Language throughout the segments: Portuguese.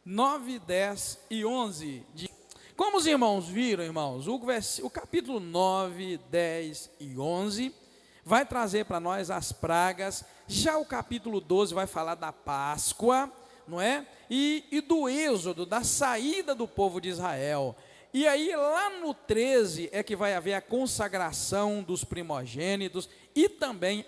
9, 10 e 11. Como os irmãos viram, irmãos, o capítulo 9, 10 e 11 vai trazer para nós as pragas. Já o capítulo 12 vai falar da Páscoa, não é? E do êxodo, da saída do povo de Israel. E aí lá no 13 é que vai haver a consagração dos primogênitos e também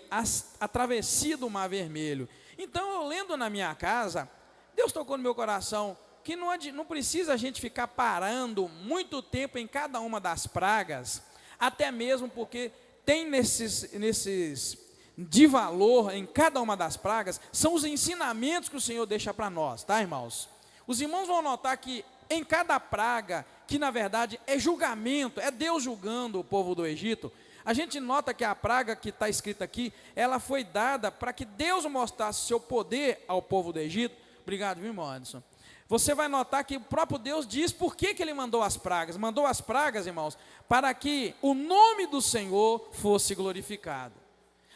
a travessia do Mar Vermelho. Então eu lendo na minha casa, Deus tocou no meu coração que não precisa a gente ficar parando muito tempo em cada uma das pragas, até mesmo porque tem nesses de valor em cada uma das pragas, são os ensinamentos que o Senhor deixa para nós, tá, irmãos? Os irmãos vão notar que em cada praga, que na verdade é julgamento, é Deus julgando o povo do Egito, a gente nota que a praga que está escrita aqui, ela foi dada para que Deus mostrasse seu poder ao povo do Egito. Obrigado, viu, irmão Anderson? Você vai notar que o próprio Deus diz por que ele mandou as pragas. Mandou as pragas, irmãos, para que o nome do Senhor fosse glorificado.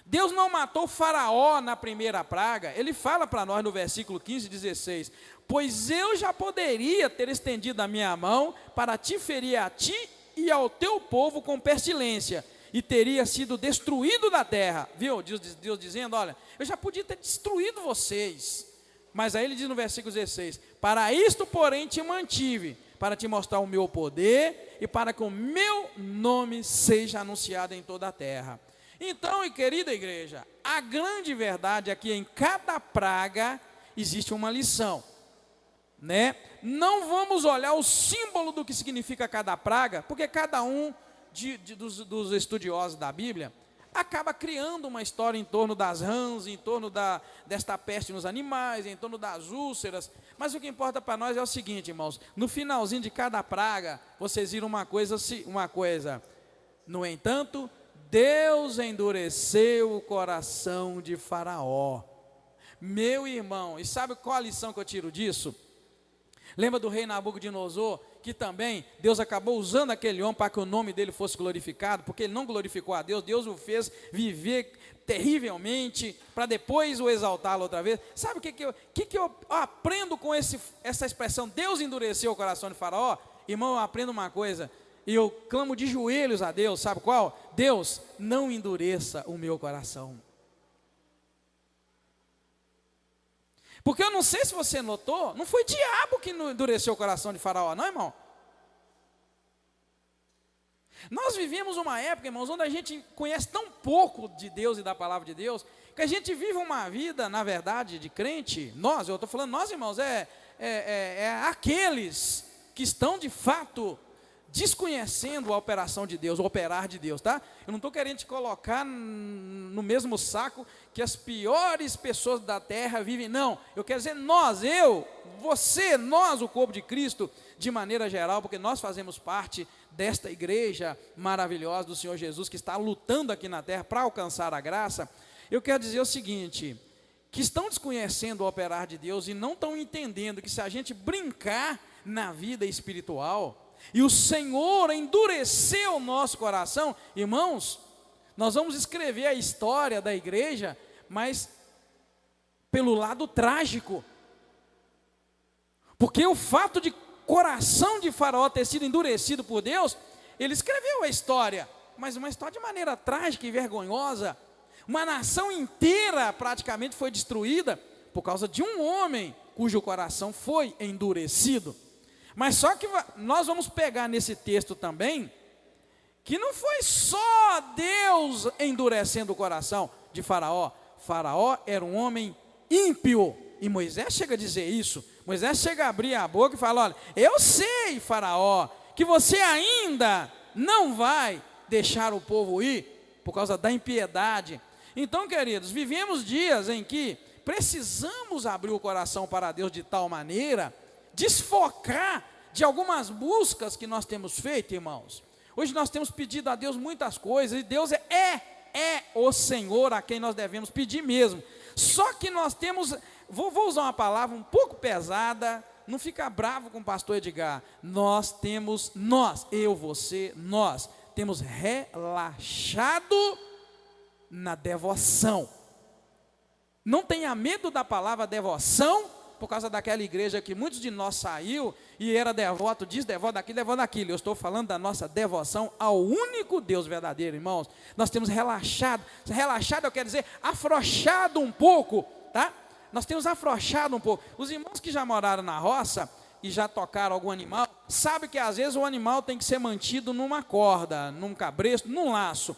Deus não matou Faraó na primeira praga. Ele fala para nós no versículo 15 e 16: pois eu já poderia ter estendido a minha mão para te ferir a ti e ao teu povo com pestilência, e teria sido destruído da terra. Viu? Deus dizendo, olha, eu já podia ter destruído vocês. Mas aí ele diz no versículo 16: para isto, porém, te mantive, para te mostrar o meu poder e para que o meu nome seja anunciado em toda a terra. Então, e querida igreja, a grande verdade é que em cada praga existe uma lição, né? Não vamos olhar o símbolo do que significa cada praga, porque cada um dos estudiosos da Bíblia acaba criando uma história em torno das rãs, em torno desta peste nos animais, em torno das úlceras. Mas o que importa para nós é o seguinte, irmãos: no finalzinho de cada praga, vocês viram uma coisa. No entanto, Deus endureceu o coração de Faraó. Meu irmão, e sabe qual a lição que eu tiro disso? Lembra do rei Nabucodonosor, que também Deus acabou usando aquele homem para que o nome dele fosse glorificado, porque ele não glorificou a Deus, Deus o fez viver terrivelmente, para depois o exaltá-lo outra vez. Sabe o que eu aprendo com essa expressão, Deus endureceu o coração de Faraó? Irmão, eu aprendo uma coisa, e eu clamo de joelhos a Deus, sabe qual? Deus, não endureça o meu coração. Porque eu não sei se você notou, não foi diabo que endureceu o coração de Faraó, não, irmão? Nós vivemos uma época, irmãos, onde a gente conhece tão pouco de Deus e da palavra de Deus, que a gente vive uma vida, na verdade, de crente. Eu estou falando nós, irmãos, aqueles que estão de fato desconhecendo a operação de Deus, o operar de Deus, tá? Eu não estou querendo te colocar no mesmo saco que as piores pessoas da terra vivem, não. Eu quero dizer nós, você, nós, o corpo de Cristo, de maneira geral, porque nós fazemos parte desta igreja maravilhosa do Senhor Jesus, que está lutando aqui na terra para alcançar a graça. Eu quero dizer o seguinte, que estão desconhecendo o operar de Deus e não estão entendendo que se a gente brincar na vida espiritual, e o Senhor endureceu o nosso coração, irmãos, nós vamos escrever a história da igreja, mas pelo lado trágico, porque o fato de coração de Faraó ter sido endurecido por Deus, ele escreveu a história, mas uma história de maneira trágica e vergonhosa. Uma nação inteira praticamente foi destruída por causa de um homem cujo coração foi endurecido. Mas só que nós vamos pegar nesse texto também, que não foi só Deus endurecendo o coração de Faraó. Faraó era um homem ímpio, e Moisés chega a dizer isso. Moisés chega a abrir a boca e fala, olha, eu sei, Faraó, que você ainda não vai deixar o povo ir, por causa da impiedade. Então, queridos, vivemos dias em que precisamos abrir o coração para Deus de tal maneira, desfocar de algumas buscas que nós temos feito, irmãos. Hoje nós temos pedido a Deus muitas coisas, e Deus é o Senhor a quem nós devemos pedir mesmo. Só que nós temos, vou usar uma palavra um pouco pesada, não fica bravo com o pastor Edgar, nós temos relaxado na devoção. Não tenha medo da palavra devoção, por causa daquela igreja que muitos de nós saiu e era devoto disso, devoto daquilo, devoto daquilo. Eu estou falando da nossa devoção ao único Deus verdadeiro, irmãos. Nós temos relaxado, eu quero dizer, afrouxado um pouco, tá? Nós temos afrouxado um pouco. Os irmãos que já moraram na roça e já tocaram algum animal, sabem que às vezes o animal tem que ser mantido numa corda, num cabresto, num laço.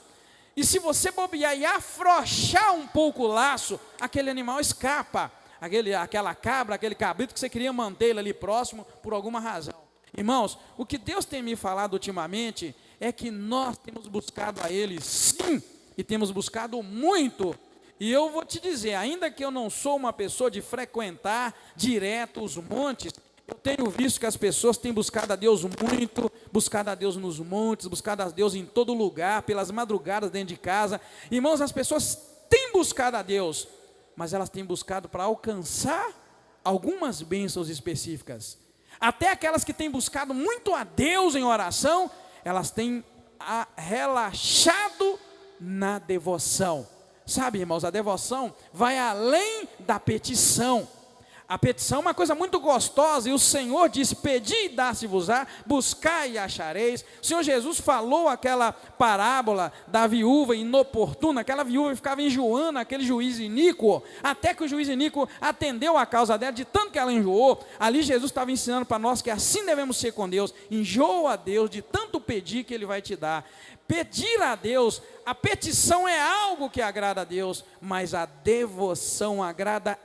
E se você bobear e afrouxar um pouco o laço, aquele animal escapa. Aquela cabra, aquele cabrito que você queria manter ele ali próximo por alguma razão. Irmãos, o que Deus tem me falado ultimamente é que nós temos buscado a Ele sim, e temos buscado muito. E eu vou te dizer, ainda que eu não sou uma pessoa de frequentar direto os montes, eu tenho visto que as pessoas têm buscado a Deus muito, buscado a Deus nos montes, buscado a Deus em todo lugar, pelas madrugadas dentro de casa. Irmãos, as pessoas têm buscado a Deus, mas elas têm buscado para alcançar algumas bênçãos específicas. Até aquelas que têm buscado muito a Deus em oração, elas têm relaxado na devoção. Sabe, irmãos, a devoção vai além da petição. A petição é uma coisa muito gostosa, e o Senhor disse, pedi e dá-se-vos-á, buscai e achareis. O Senhor Jesus falou aquela parábola da viúva inoportuna, aquela viúva que ficava enjoando aquele juiz iníquo, até que o juiz iníquo atendeu a causa dela, de tanto que ela enjoou. Ali Jesus estava ensinando para nós que assim devemos ser com Deus, enjoa a Deus de tanto pedir que Ele vai te dar. Pedir a Deus, a petição é algo que agrada a Deus, mas a devoção agrada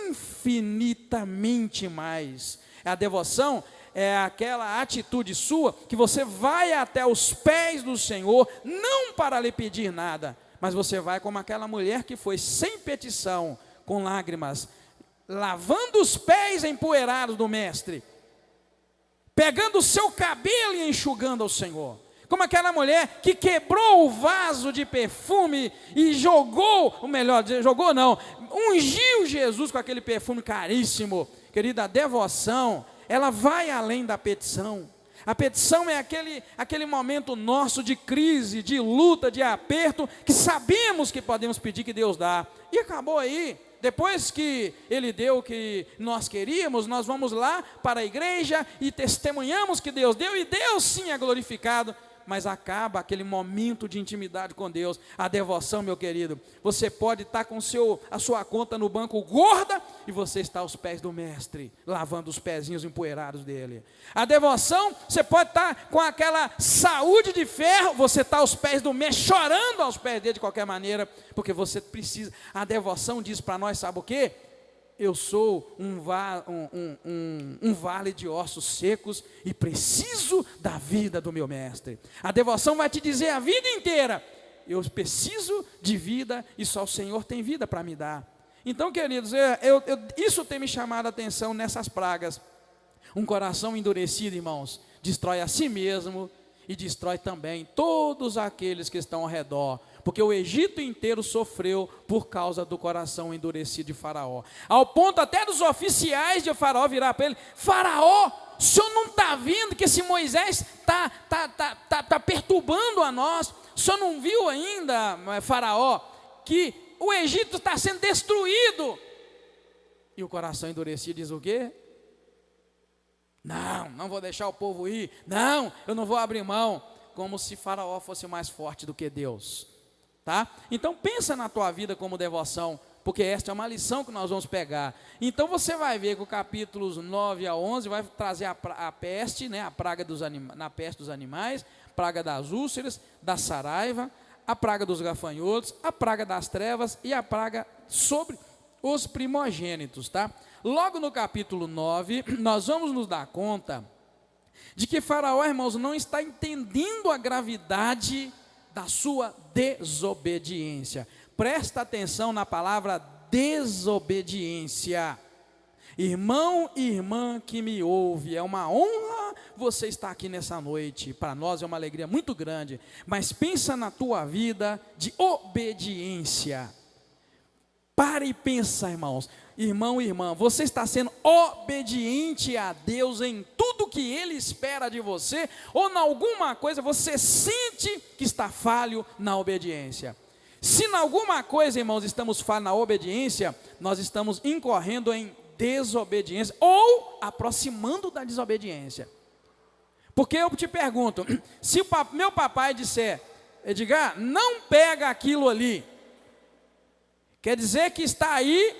infinitamente mais. A devoção é aquela atitude sua que você vai até os pés do Senhor, não para lhe pedir nada, mas você vai como aquela mulher que foi sem petição, com lágrimas, lavando os pés empoeirados do mestre, pegando o seu cabelo e enxugando ao Senhor. Como aquela mulher que quebrou o vaso de perfume e ungiu Jesus com aquele perfume caríssimo. Querida, a devoção, ela vai além da petição. A petição é aquele momento nosso de crise, de luta, de aperto, que sabemos que podemos pedir que Deus dá. E acabou aí. Depois que Ele deu o que nós queríamos, nós vamos lá para a igreja e testemunhamos que Deus deu, e Deus sim é glorificado. Mas acaba aquele momento de intimidade com Deus. A devoção, meu querido, você pode estar com a sua conta no banco gorda, e você está aos pés do mestre, lavando os pezinhos empoeirados dele. A devoção, você pode estar com aquela saúde de ferro, você está aos pés do mestre, chorando aos pés dele de qualquer maneira, porque você precisa. A devoção diz para nós, sabe o quê? Eu sou um vale de ossos secos e preciso da vida do meu mestre. A devoção vai te dizer a vida inteira, eu preciso de vida e só o Senhor tem vida para me dar. Então, queridos, isso tem me chamado a atenção nessas pragas. Um coração endurecido, irmãos, destrói a si mesmo e destrói também todos aqueles que estão ao redor. Porque o Egito inteiro sofreu por causa do coração endurecido de Faraó. Ao ponto até dos oficiais de Faraó virar para ele: Faraó, o senhor não está vendo que esse Moisés está perturbando a nós? O senhor não viu ainda, Faraó, que o Egito está sendo destruído? E o coração endurecido diz o quê? Não vou deixar o povo ir. Não, eu não vou abrir mão. Como se Faraó fosse mais forte do que Deus. Tá? Então pensa na tua vida como devoção, porque esta é uma lição que nós vamos pegar. Então você vai ver que o capítulos 9 a 11 vai trazer a peste, né, a praga na peste dos animais, praga das úlceras, da saraiva, a praga dos gafanhotos, a praga das trevas e a praga sobre os primogênitos. Tá? Logo no capítulo 9, nós vamos nos dar conta de que Faraó, irmãos, não está entendendo a gravidade da sua desobediência. Presta atenção na palavra desobediência. Irmão e irmã que me ouve, é uma honra você estar aqui nessa noite. Para nós é uma alegria muito grande. Mas pensa na tua vida de obediência. Para e pensa, irmãos. Irmão e irmã, você está sendo obediente a Deus em tudo que Ele espera de você, ou em alguma coisa você sente que está falho na obediência? Se em alguma coisa, irmãos, estamos falhos na obediência, nós estamos incorrendo em desobediência, ou aproximando da desobediência. Porque eu te pergunto, se meu papai disser, Edgar, não pega aquilo ali, quer dizer que está aí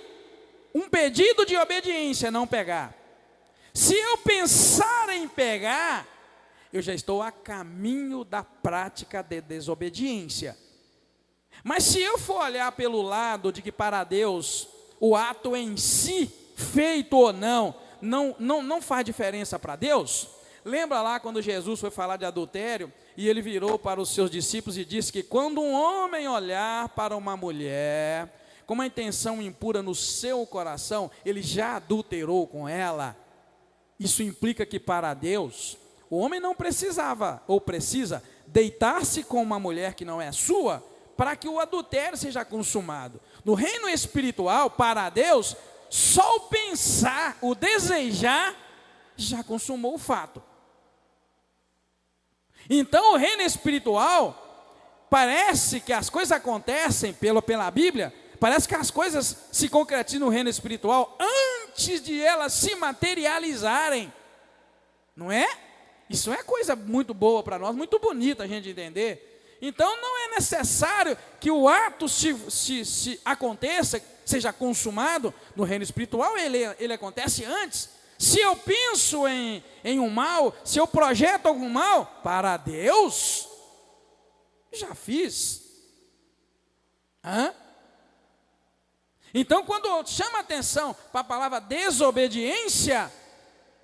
um pedido de obediência, não pegar. Se eu pensar em pegar, eu já estou a caminho da prática de desobediência. Mas se eu for olhar pelo lado de que para Deus o ato em si, feito ou não faz diferença para Deus. Lembra lá quando Jesus foi falar de adultério e ele virou para os seus discípulos e disse que quando um homem olhar para uma mulher com uma intenção impura no seu coração, ele já adulterou com ela. Isso implica que para Deus o homem não precisava ou precisa deitar-se com uma mulher que não é sua para que o adultério seja consumado. No reino espiritual, para Deus, só o pensar, o desejar, já consumou o fato. Então, o reino espiritual, parece que as coisas acontecem, pela Bíblia, parece que as coisas se concretizam no reino espiritual antes de elas se materializarem. Não é? Isso é coisa muito boa para nós, muito bonita a gente entender. Então não é necessário que o ato se aconteça, seja consumado no reino espiritual, ele acontece antes. Se eu penso em um mal, se eu projeto algum mal, para Deus, já fiz. Então quando eu chamo a atenção para a palavra desobediência,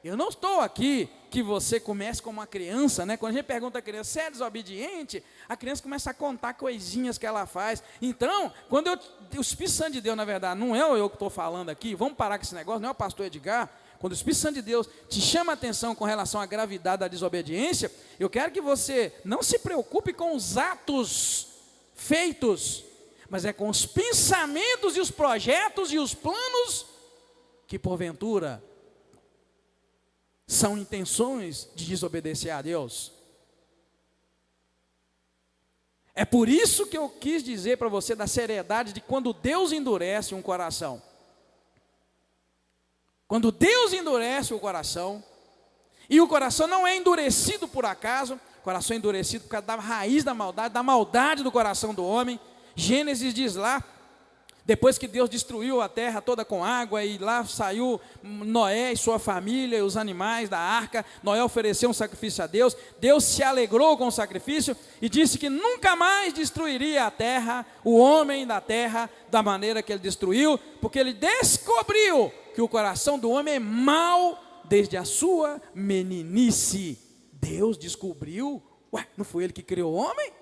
eu não estou aqui que você comece como uma criança, né? Quando a gente pergunta à criança, você é desobediente? A criança começa a contar coisinhas que ela faz. Então, quando o Espírito Santo de Deus, na verdade, não é eu que estou falando aqui, vamos parar com esse negócio, não é o pastor Edgar. Quando o Espírito Santo de Deus te chama a atenção com relação à gravidade da desobediência, eu quero que você não se preocupe com os atos feitos, mas é com os pensamentos e os projetos e os planos que porventura são intenções de desobedecer a Deus. É por isso que eu quis dizer para você da seriedade de quando Deus endurece um coração. Quando Deus endurece o coração, e o coração não é endurecido por acaso, o coração é endurecido por causa da raiz da maldade do coração do homem. Gênesis diz lá, depois que Deus destruiu a terra toda com água, e lá saiu Noé e sua família, e os animais da arca, Noé ofereceu um sacrifício a Deus, Deus se alegrou com o sacrifício, e disse que nunca mais destruiria a terra, o homem da terra, da maneira que ele destruiu, porque ele descobriu que o coração do homem é mau, desde a sua meninice. Deus descobriu, não foi ele que criou o homem?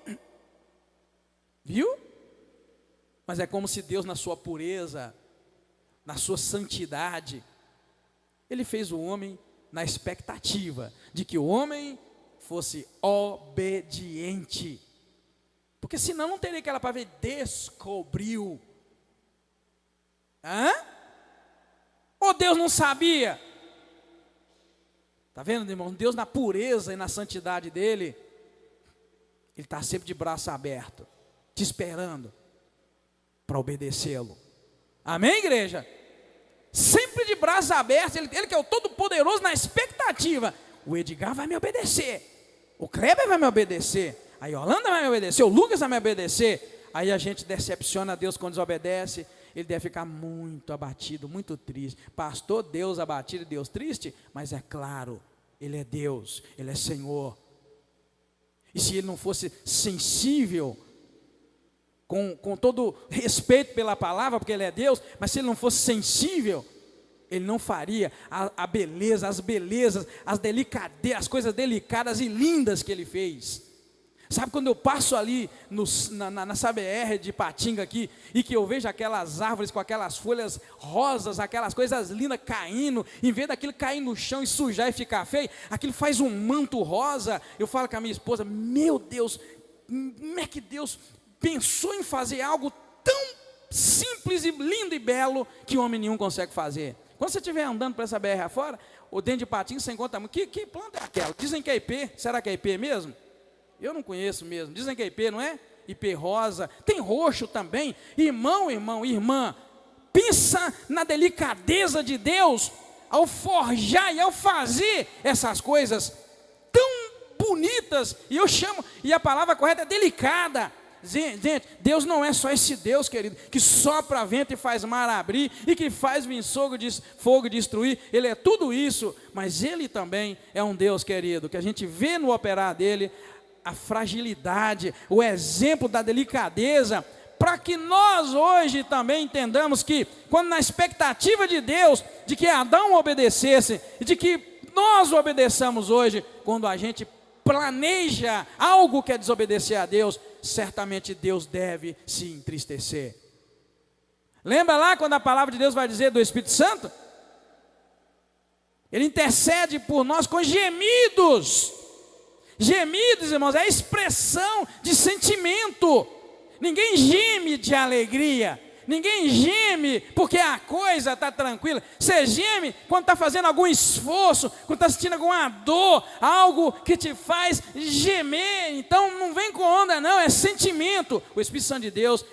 Viu? Mas é como se Deus, na sua pureza, na sua santidade, Ele fez o homem na expectativa de que o homem fosse obediente. Porque senão não teria aquela palavra, descobriu. Ou Deus não sabia? Está vendo, irmão? Deus na pureza e na santidade dEle, Ele está sempre de braço aberto, te esperando para obedecê-lo. Amém, igreja? Sempre de braços abertos, ele que é o Todo-Poderoso, na expectativa. O Edgar vai me obedecer, o Kleber vai me obedecer, a Yolanda vai me obedecer, o Lucas vai me obedecer. Aí a gente decepciona a Deus quando desobedece. Ele deve ficar muito abatido, muito triste. Pastor, Deus abatido, Deus triste? Mas é claro, Ele é Deus, Ele é Senhor. E se Ele não fosse sensível, com todo respeito pela palavra, porque Ele é Deus, mas se Ele não fosse sensível, Ele não faria a beleza, as belezas, as delicadezas, as coisas delicadas e lindas que Ele fez. Sabe quando eu passo ali nessa BR de Patinga aqui, e que eu vejo aquelas árvores com aquelas folhas rosas, aquelas coisas lindas caindo, em vez daquilo cair no chão e sujar e ficar feio, aquilo faz um manto rosa. Eu falo com a minha esposa, meu Deus, como é que Deus pensou em fazer algo tão simples e lindo e belo que homem nenhum consegue fazer? Quando você estiver andando por essa BR afora, ou dentro de Patinga, você encontra muito. Que planta é aquela? Dizem que é IP, será que é IP mesmo? Eu não conheço mesmo, dizem que é IP, não é? IP rosa, tem roxo também. Irmão, irmã, pensa na delicadeza de Deus ao forjar e ao fazer essas coisas tão bonitas, e a palavra correta é delicada. Gente, Deus não é só esse Deus, querido, que sopra vento e faz mar abrir, e que faz vir fogo destruir. Ele é tudo isso, mas Ele também é um Deus, querido, que a gente vê no operar dEle a fragilidade, o exemplo da delicadeza, para que nós hoje também entendamos que, quando na expectativa de Deus, de que Adão obedecesse, e de que nós obedeçamos hoje, quando a gente planeja algo que é desobedecer a Deus, certamente Deus deve se entristecer. Lembra lá quando a palavra de Deus vai dizer do Espírito Santo? Ele intercede por nós com gemidos. Gemidos, irmãos, é a expressão de sentimento. Ninguém geme de alegria. Ninguém geme porque a coisa está tranquila. Você geme quando está fazendo algum esforço, quando está sentindo alguma dor, algo que te faz gemer. Então não vem com onda não, é sentimento. O Espírito Santo de Deus,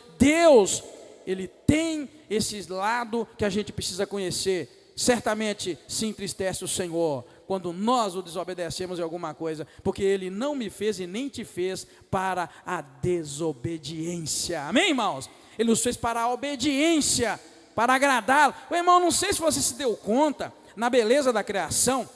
Ele tem esse lado que a gente precisa conhecer. Certamente se entristece o Senhor quando nós o desobedecemos em alguma coisa, porque Ele não me fez e nem te fez para a desobediência. Amém, irmãos? Ele nos fez para a obediência, para agradá-lo. O irmão, não sei se você se deu conta, na beleza da criação,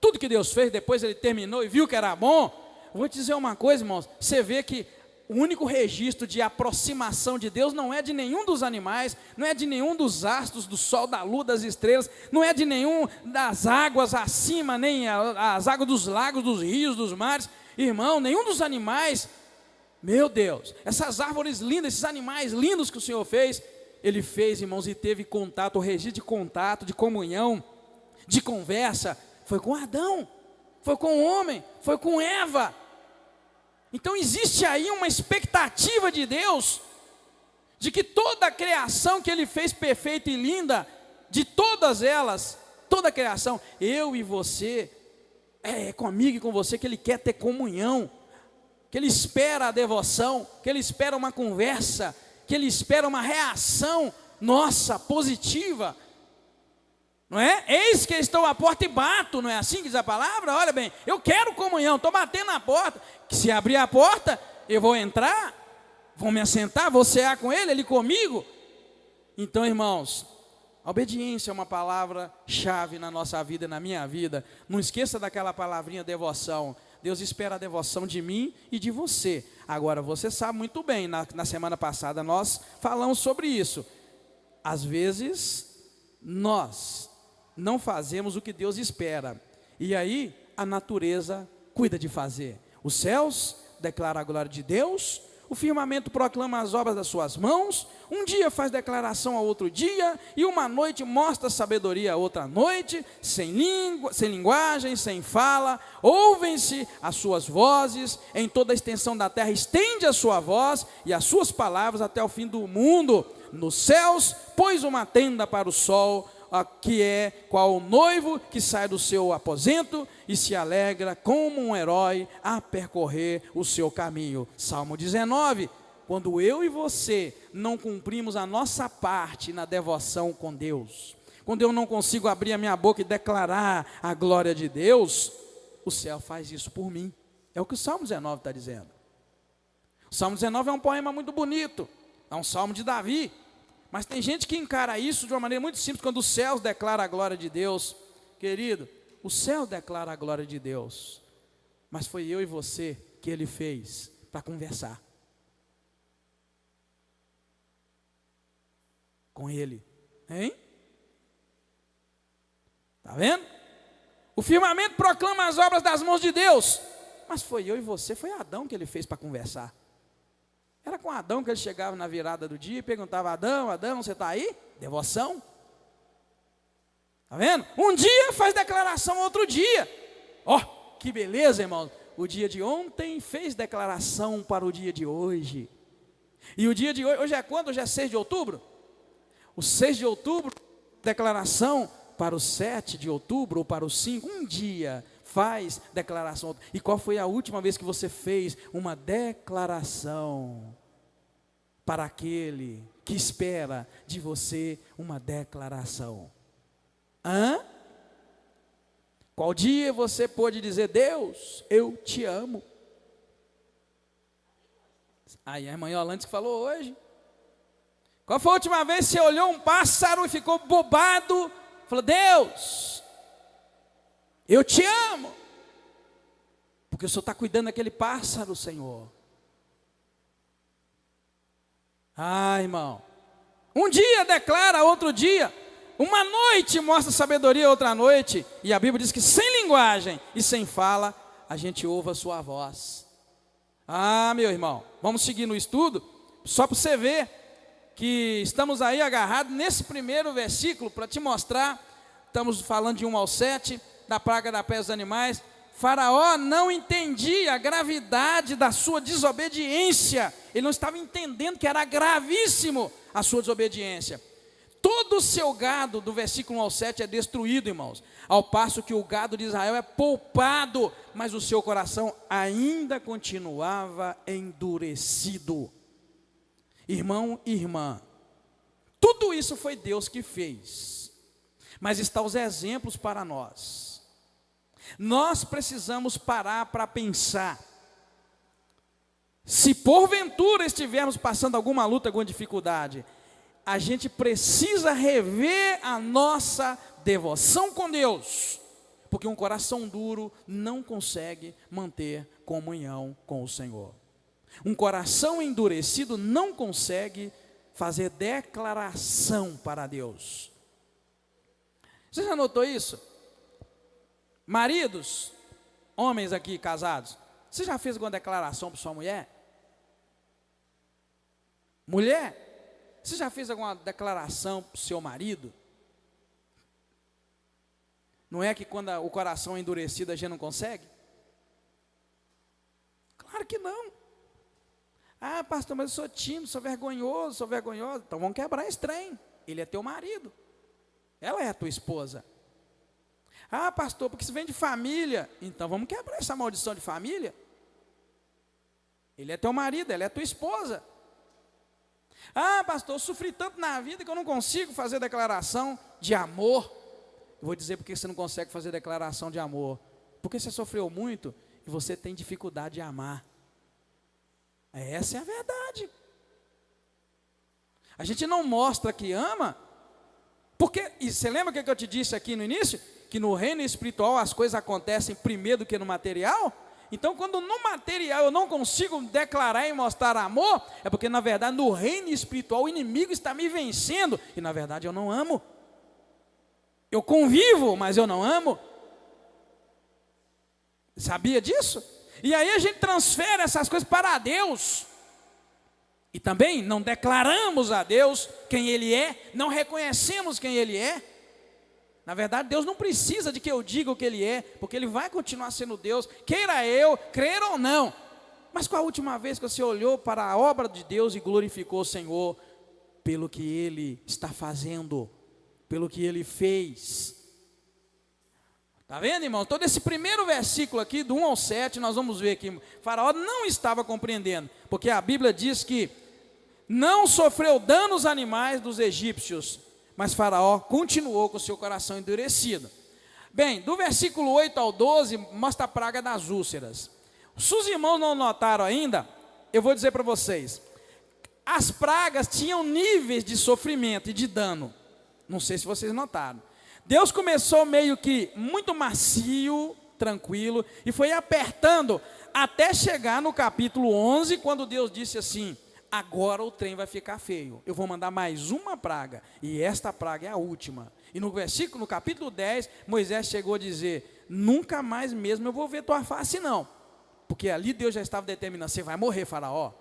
tudo que Deus fez, depois Ele terminou e viu que era bom. Vou te dizer uma coisa, irmãos, você vê que o único registro de aproximação de Deus não é de nenhum dos animais, não é de nenhum dos astros, do sol, da lua, das estrelas, não é de nenhum das águas acima, nem as águas dos lagos, dos rios, dos mares. Irmão, nenhum dos animais. Meu Deus, essas árvores lindas, esses animais lindos que o Senhor fez, Ele fez, irmãos, e teve contato, o registro de contato, de comunhão, de conversa, foi com Adão, foi com o homem, foi com Eva. Então existe aí uma expectativa de Deus, de que toda a criação que Ele fez perfeita e linda, de todas elas, toda a criação, eu e você, é comigo e com você que Ele quer ter comunhão, que Ele espera a devoção, que Ele espera uma conversa, que Ele espera uma reação nossa, positiva, não é? Eis que estou à porta e bato, não é assim que diz a palavra? Olha bem, eu quero comunhão, estou batendo na porta, que se abrir a porta, eu vou entrar, vou me assentar, vou cear com Ele, Ele comigo. Então, irmãos, a obediência é uma palavra-chave na nossa vida e na minha vida. Não esqueça daquela palavrinha devoção. Deus espera a devoção de mim e de você. Agora, você sabe muito bem, na semana passada nós falamos sobre isso. Às vezes, nós não fazemos o que Deus espera. E aí, a natureza cuida de fazer. Os céus declaram a glória de Deus, o firmamento proclama as obras das suas mãos, um dia faz declaração a outro dia, e uma noite mostra sabedoria a outra noite, sem língua, sem linguagem, sem fala, ouvem-se as suas vozes, em toda a extensão da terra estende a sua voz, e as suas palavras até o fim do mundo. Nos céus pôs uma tenda para o sol, que é qual o noivo que sai do seu aposento e se alegra como um herói a percorrer o seu caminho. Salmo 19. Quando eu e você não cumprimos a nossa parte na devoção com Deus, quando eu não consigo abrir a minha boca e declarar a glória de Deus, o céu faz isso por mim. É o que o Salmo 19 está dizendo. O Salmo 19 é um poema muito bonito, é um salmo de Davi. Mas tem gente que encara isso de uma maneira muito simples, quando os céus declaram a glória de Deus. Querido, o céu declara a glória de Deus, mas foi eu e você que Ele fez para conversar com Ele, hein? Está vendo? O firmamento proclama as obras das mãos de Deus, mas foi eu e você, foi Adão que Ele fez para conversar. Era com Adão que ele chegava na virada do dia e perguntava: Adão, você está aí? Devoção. Está vendo? Um dia faz declaração outro dia. Ó, que beleza, irmão. O dia de ontem fez declaração para o dia de hoje. E o dia de hoje é quando? Hoje é 6 de outubro? O 6 de outubro, declaração para o 7 de outubro ou para o 5. Um dia faz declaração. E qual foi a última vez que você fez uma declaração para aquele que espera de você uma declaração. Hã? Qual dia você pôde dizer: Deus, eu te amo? Aí a irmã Yolanda que falou hoje. Qual foi a última vez que você olhou um pássaro e ficou bobado? Falou: Deus, eu te amo. Porque o Senhor está cuidando daquele pássaro, Senhor. Ah, irmão. Um dia declara, outro dia. Uma noite mostra sabedoria, outra noite. E a Bíblia diz que sem linguagem e sem fala, a gente ouve a sua voz. Ah, meu irmão, vamos seguir no estudo, só para você ver que estamos aí agarrados nesse primeiro versículo, para te mostrar, estamos falando de 1 ao 7, da praga da peste dos animais. Faraó não entendia a gravidade da sua desobediência, ele não estava entendendo que era gravíssimo a sua desobediência. Todo o seu gado, do versículo 1 ao 7, é destruído, irmãos, ao passo que o gado de Israel é poupado, mas o seu coração ainda continuava endurecido. Irmão e irmã, tudo isso foi Deus que fez, mas está os exemplos para nós. Nós precisamos parar para pensar. Se porventura estivermos passando alguma luta, alguma dificuldade, a gente precisa rever a nossa devoção com Deus, porque um coração duro não consegue manter comunhão com o Senhor. Um coração endurecido não consegue fazer declaração para Deus. Você já notou isso? Maridos, homens aqui casados, você já fez alguma declaração para sua mulher? Mulher, você já fez alguma declaração para o seu marido? Não é que quando o coração é endurecido a gente não consegue? Claro que não. Ah, pastor, mas eu sou tímido, sou vergonhoso, Então vamos quebrar esse trem. Ele é teu marido, ela é a tua esposa. Ah, pastor, porque isso vem de família. Então vamos quebrar essa maldição de família. Ele é teu marido, ela é tua esposa. Ah, pastor, eu sofri tanto na vida que eu não consigo fazer declaração de amor. Eu vou dizer porque você não consegue fazer declaração de amor. Porque você sofreu muito e você tem dificuldade de amar. Essa é a verdade. A gente não mostra que ama, porque, e você lembra o que eu te disse aqui no início? Que no reino espiritual as coisas acontecem primeiro do que no material. Então quando no material eu não consigo declarar e mostrar amor, é porque na verdade no reino espiritual o inimigo está me vencendo, e na verdade eu não amo. Eu convivo, mas eu não amo. Sabia disso? E aí a gente transfere essas coisas para Deus. E também não declaramos a Deus quem Ele é, não reconhecemos quem Ele é. Na verdade, Deus não precisa de que eu diga o que Ele é, porque Ele vai continuar sendo Deus, queira eu crer ou não. Mas qual a última vez que você olhou para a obra de Deus e glorificou o Senhor pelo que Ele está fazendo, pelo que Ele fez? Está vendo, irmão? Todo esse primeiro versículo aqui, do 1 ao 7, nós vamos ver que Faraó não estava compreendendo, porque a Bíblia diz que não sofreu danos animais dos egípcios, mas Faraó continuou com o seu coração endurecido. Bem, do versículo 8 ao 12, mostra a praga das úlceras. Se os irmãos não notaram ainda, eu vou dizer para vocês, as pragas tinham níveis de sofrimento e de dano. Não sei se vocês notaram. Deus começou meio que muito macio, tranquilo, e foi apertando até chegar no capítulo 11, quando Deus disse assim: agora o trem vai ficar feio, eu vou mandar mais uma praga, e esta praga é a última. E no capítulo 10, Moisés chegou a dizer: nunca mais mesmo eu vou ver tua face não, porque ali Deus já estava determinando: você vai morrer, Faraó,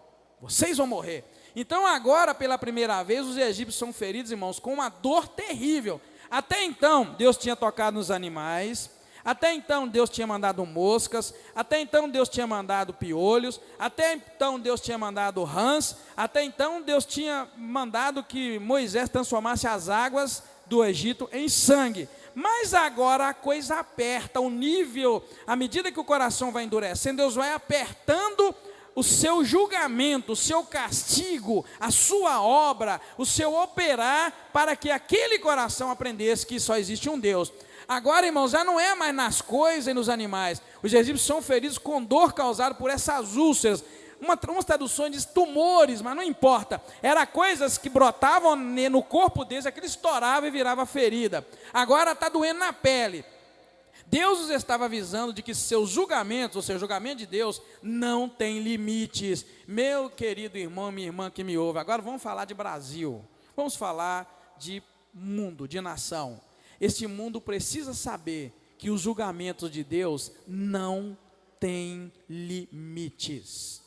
vocês vão morrer. Então agora, pela primeira vez, os egípcios são feridos, irmãos, com uma dor terrível. Até então, Deus tinha tocado nos animais, até então Deus tinha mandado moscas, até então Deus tinha mandado piolhos, até então Deus tinha mandado rãs, até então Deus tinha mandado que Moisés transformasse as águas do Egito em sangue. Mas agora a coisa aperta, o nível, à medida que o coração vai endurecendo, Deus vai apertando o seu julgamento, o seu castigo, a sua obra, o seu operar, para que aquele coração aprendesse que só existe um Deus. Agora, irmãos, já não é mais nas coisas e nos animais. Os egípcios são feridos com dor causada por essas úlceras. Umas traduções diz tumores, mas não importa. Era coisas que brotavam no corpo deles, aquilo estourava e virava ferida. Agora está doendo na pele. Deus os estava avisando de que seus julgamentos, ou seja, o julgamento de Deus, não tem limites. Meu querido irmão, minha irmã que me ouve, agora vamos falar de Brasil. Vamos falar de mundo, de nação. Este mundo precisa saber que os julgamentos de Deus não têm limites.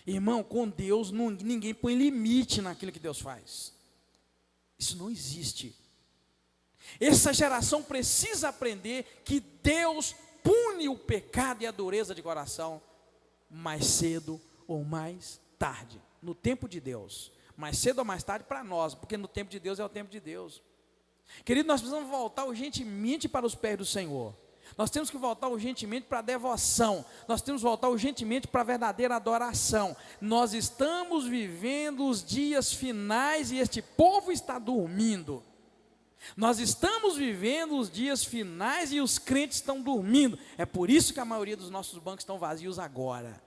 Irmão, com Deus ninguém põe limite naquilo que Deus faz. Isso não existe. Essa geração precisa aprender que Deus pune o pecado e a dureza de coração mais cedo ou mais tarde, no tempo de Deus. Mais cedo ou mais tarde para nós, porque no tempo de Deus é o tempo de Deus. Querido, nós precisamos voltar urgentemente para os pés do Senhor. Nós temos que voltar urgentemente para a devoção. Nós temos que voltar urgentemente para a verdadeira adoração. Nós estamos vivendo os dias finais e este povo está dormindo. Nós estamos vivendo os dias finais e os crentes estão dormindo. É por isso que a maioria dos nossos bancos estão vazios agora.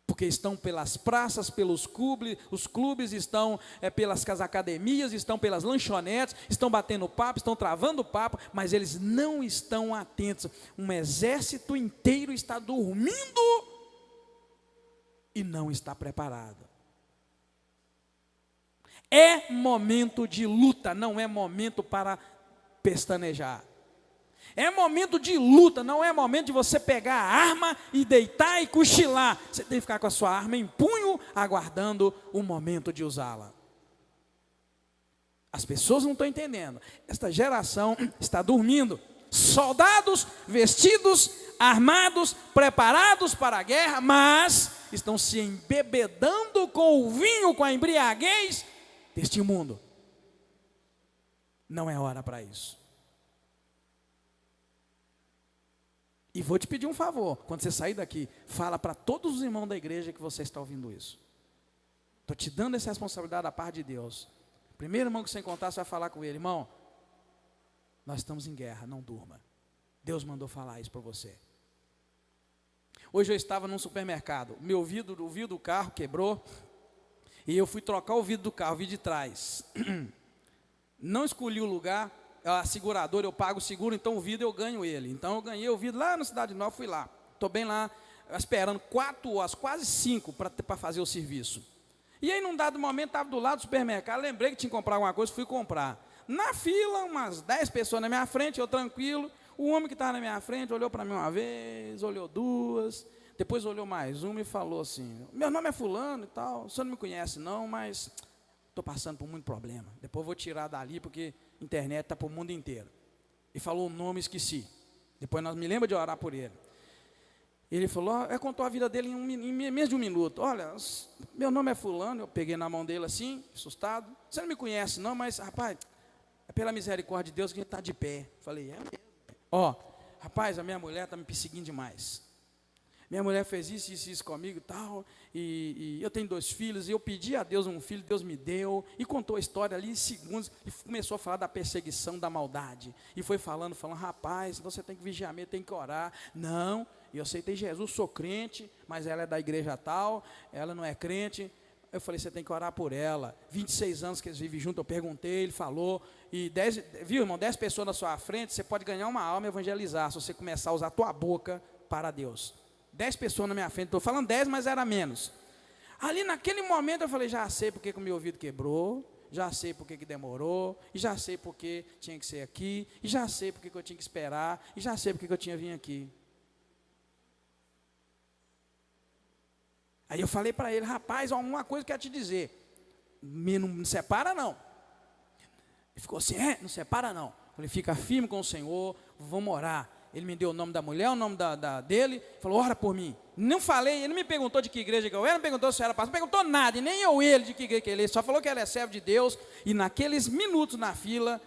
Porque estão pelas praças, pelos clubes, os clubes estão pelas academias, estão pelas lanchonetes, estão batendo papo, estão travando papo, mas eles não estão atentos. Um exército inteiro está dormindo e não está preparado. É momento de luta, não é momento para pestanejar. É momento de luta, não é momento de você pegar a arma e deitar e cochilar. Você tem que ficar com a sua arma em punho, aguardando o momento de usá-la. As pessoas não estão entendendo. Esta geração está dormindo. Soldados vestidos, armados, preparados para a guerra, mas estão se embebedando com o vinho, com a embriaguez deste mundo. Não é hora para isso. E vou te pedir um favor, quando você sair daqui, fala para todos os irmãos da igreja que você está ouvindo isso. Estou te dando essa responsabilidade da parte de Deus. Primeiro irmão que você encontrar, você vai falar com ele: irmão, nós estamos em guerra, não durma. Deus mandou falar isso para você. Hoje eu estava num supermercado, o vidro do carro quebrou, e eu fui trocar o vidro do carro, o vidro de trás. Não escolhi o lugar, a seguradora, eu pago o seguro, então o vidro eu ganho ele. Então eu ganhei o vidro lá na Cidade Nova, fui lá. Estou bem lá, esperando 4 horas, quase 5 para fazer o serviço. E aí num dado momento, estava do lado do supermercado, lembrei que tinha que comprar alguma coisa, fui comprar. Na fila, umas 10 pessoas na minha frente, eu tranquilo. O homem que estava na minha frente olhou para mim uma vez, olhou duas, depois olhou mais uma e falou assim: meu nome é fulano e tal, o senhor não me conhece não, mas estou passando por muito problema. Depois eu vou tirar dali porque a internet está para o mundo inteiro. E falou o nome, esqueci. Depois nós me lembra de orar por ele. Ele falou, contou a vida dele em menos de 1 minuto. Olha, meu nome é fulano. Eu peguei na mão dele assim, assustado. Você não me conhece não, mas rapaz, é pela misericórdia de Deus que a gente está de pé. Falei, é mesmo. Rapaz, a minha mulher está me perseguindo demais. Minha mulher fez isso comigo e tal, e eu tenho 2 filhos, e eu pedi a Deus um filho, Deus me deu, e contou a história ali em segundos, e começou a falar da perseguição, da maldade, e foi falando, rapaz, então você tem que vigiar mesmo, tem que orar. Não, eu aceitei Jesus, sou crente, mas ela é da igreja tal, ela não é crente. Eu falei, você tem que orar por ela. 26 anos que eles vivem juntos, eu perguntei, ele falou, e 10 pessoas na sua frente, você pode ganhar uma alma e evangelizar, se você começar a usar a tua boca para Deus. 10 pessoas na minha frente, estou falando 10, mas era menos. Ali naquele momento eu falei, já sei porque que o meu ouvido quebrou, já sei porque que demorou, e já sei porque tinha que ser aqui, e já sei porque que eu tinha que esperar, e já sei porque que eu tinha vindo aqui. Aí eu falei para ele, rapaz, uma coisa que eu quero te dizer, não separa não. Ele ficou assim, não separa não. Eu falei, fica firme com o Senhor, vamos orar. Ele me deu o nome da mulher, o nome dele, falou, ora por mim. Não falei, ele não me perguntou de que igreja que eu era, não perguntou se eu era pastor, não perguntou nada, e nem ele de que igreja que ele, só falou que ele é servo de Deus, e naqueles minutos na fila,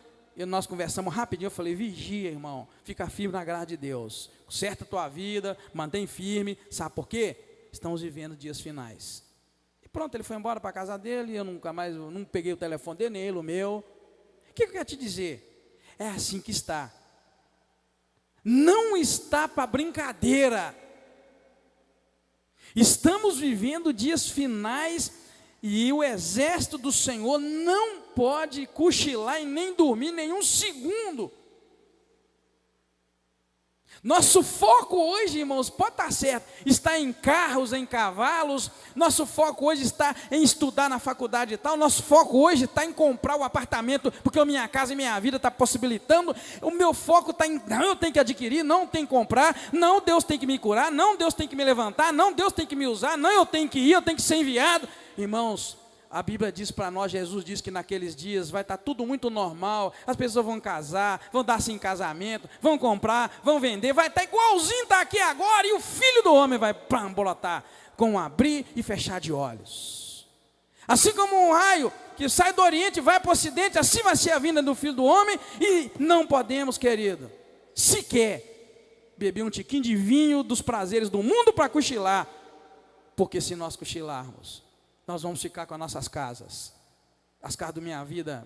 nós conversamos rapidinho, eu falei, vigia, irmão, fica firme na graça de Deus, conserta a tua vida, mantém firme, sabe por quê? Estamos vivendo dias finais. E pronto, ele foi embora para a casa dele, eu nunca mais, não peguei o telefone dele, nem ele o meu. O que eu quero te dizer? É assim que está. Não está para brincadeira. Estamos vivendo dias finais e o exército do Senhor não pode cochilar e nem dormir nenhum segundo. Nosso foco hoje, irmãos, pode estar certo, está em carros, em cavalos, nosso foco hoje está em estudar na faculdade e tal, nosso foco hoje está em comprar o apartamento, porque a minha casa e minha vida está possibilitando, o meu foco está em, não, eu tenho que adquirir, não tenho que comprar, não, Deus tem que me curar, não, Deus tem que me levantar, não, Deus tem que me usar, não, eu tenho que ir, eu tenho que ser enviado. Irmãos, a Bíblia diz para nós, Jesus diz que naqueles dias vai estar tudo muito normal, as pessoas vão casar, vão dar-se em casamento, vão comprar, vão vender, vai estar igualzinho está aqui agora, e o Filho do Homem vai bolotar com um abrir e fechar de olhos. Assim como um raio que sai do Oriente e vai para o Ocidente, assim vai ser a vinda do Filho do Homem, e não podemos, querido, sequer beber um tiquinho de vinho dos prazeres do mundo para cochilar, porque se nós cochilarmos, nós vamos ficar com as nossas casas, as casas da minha vida,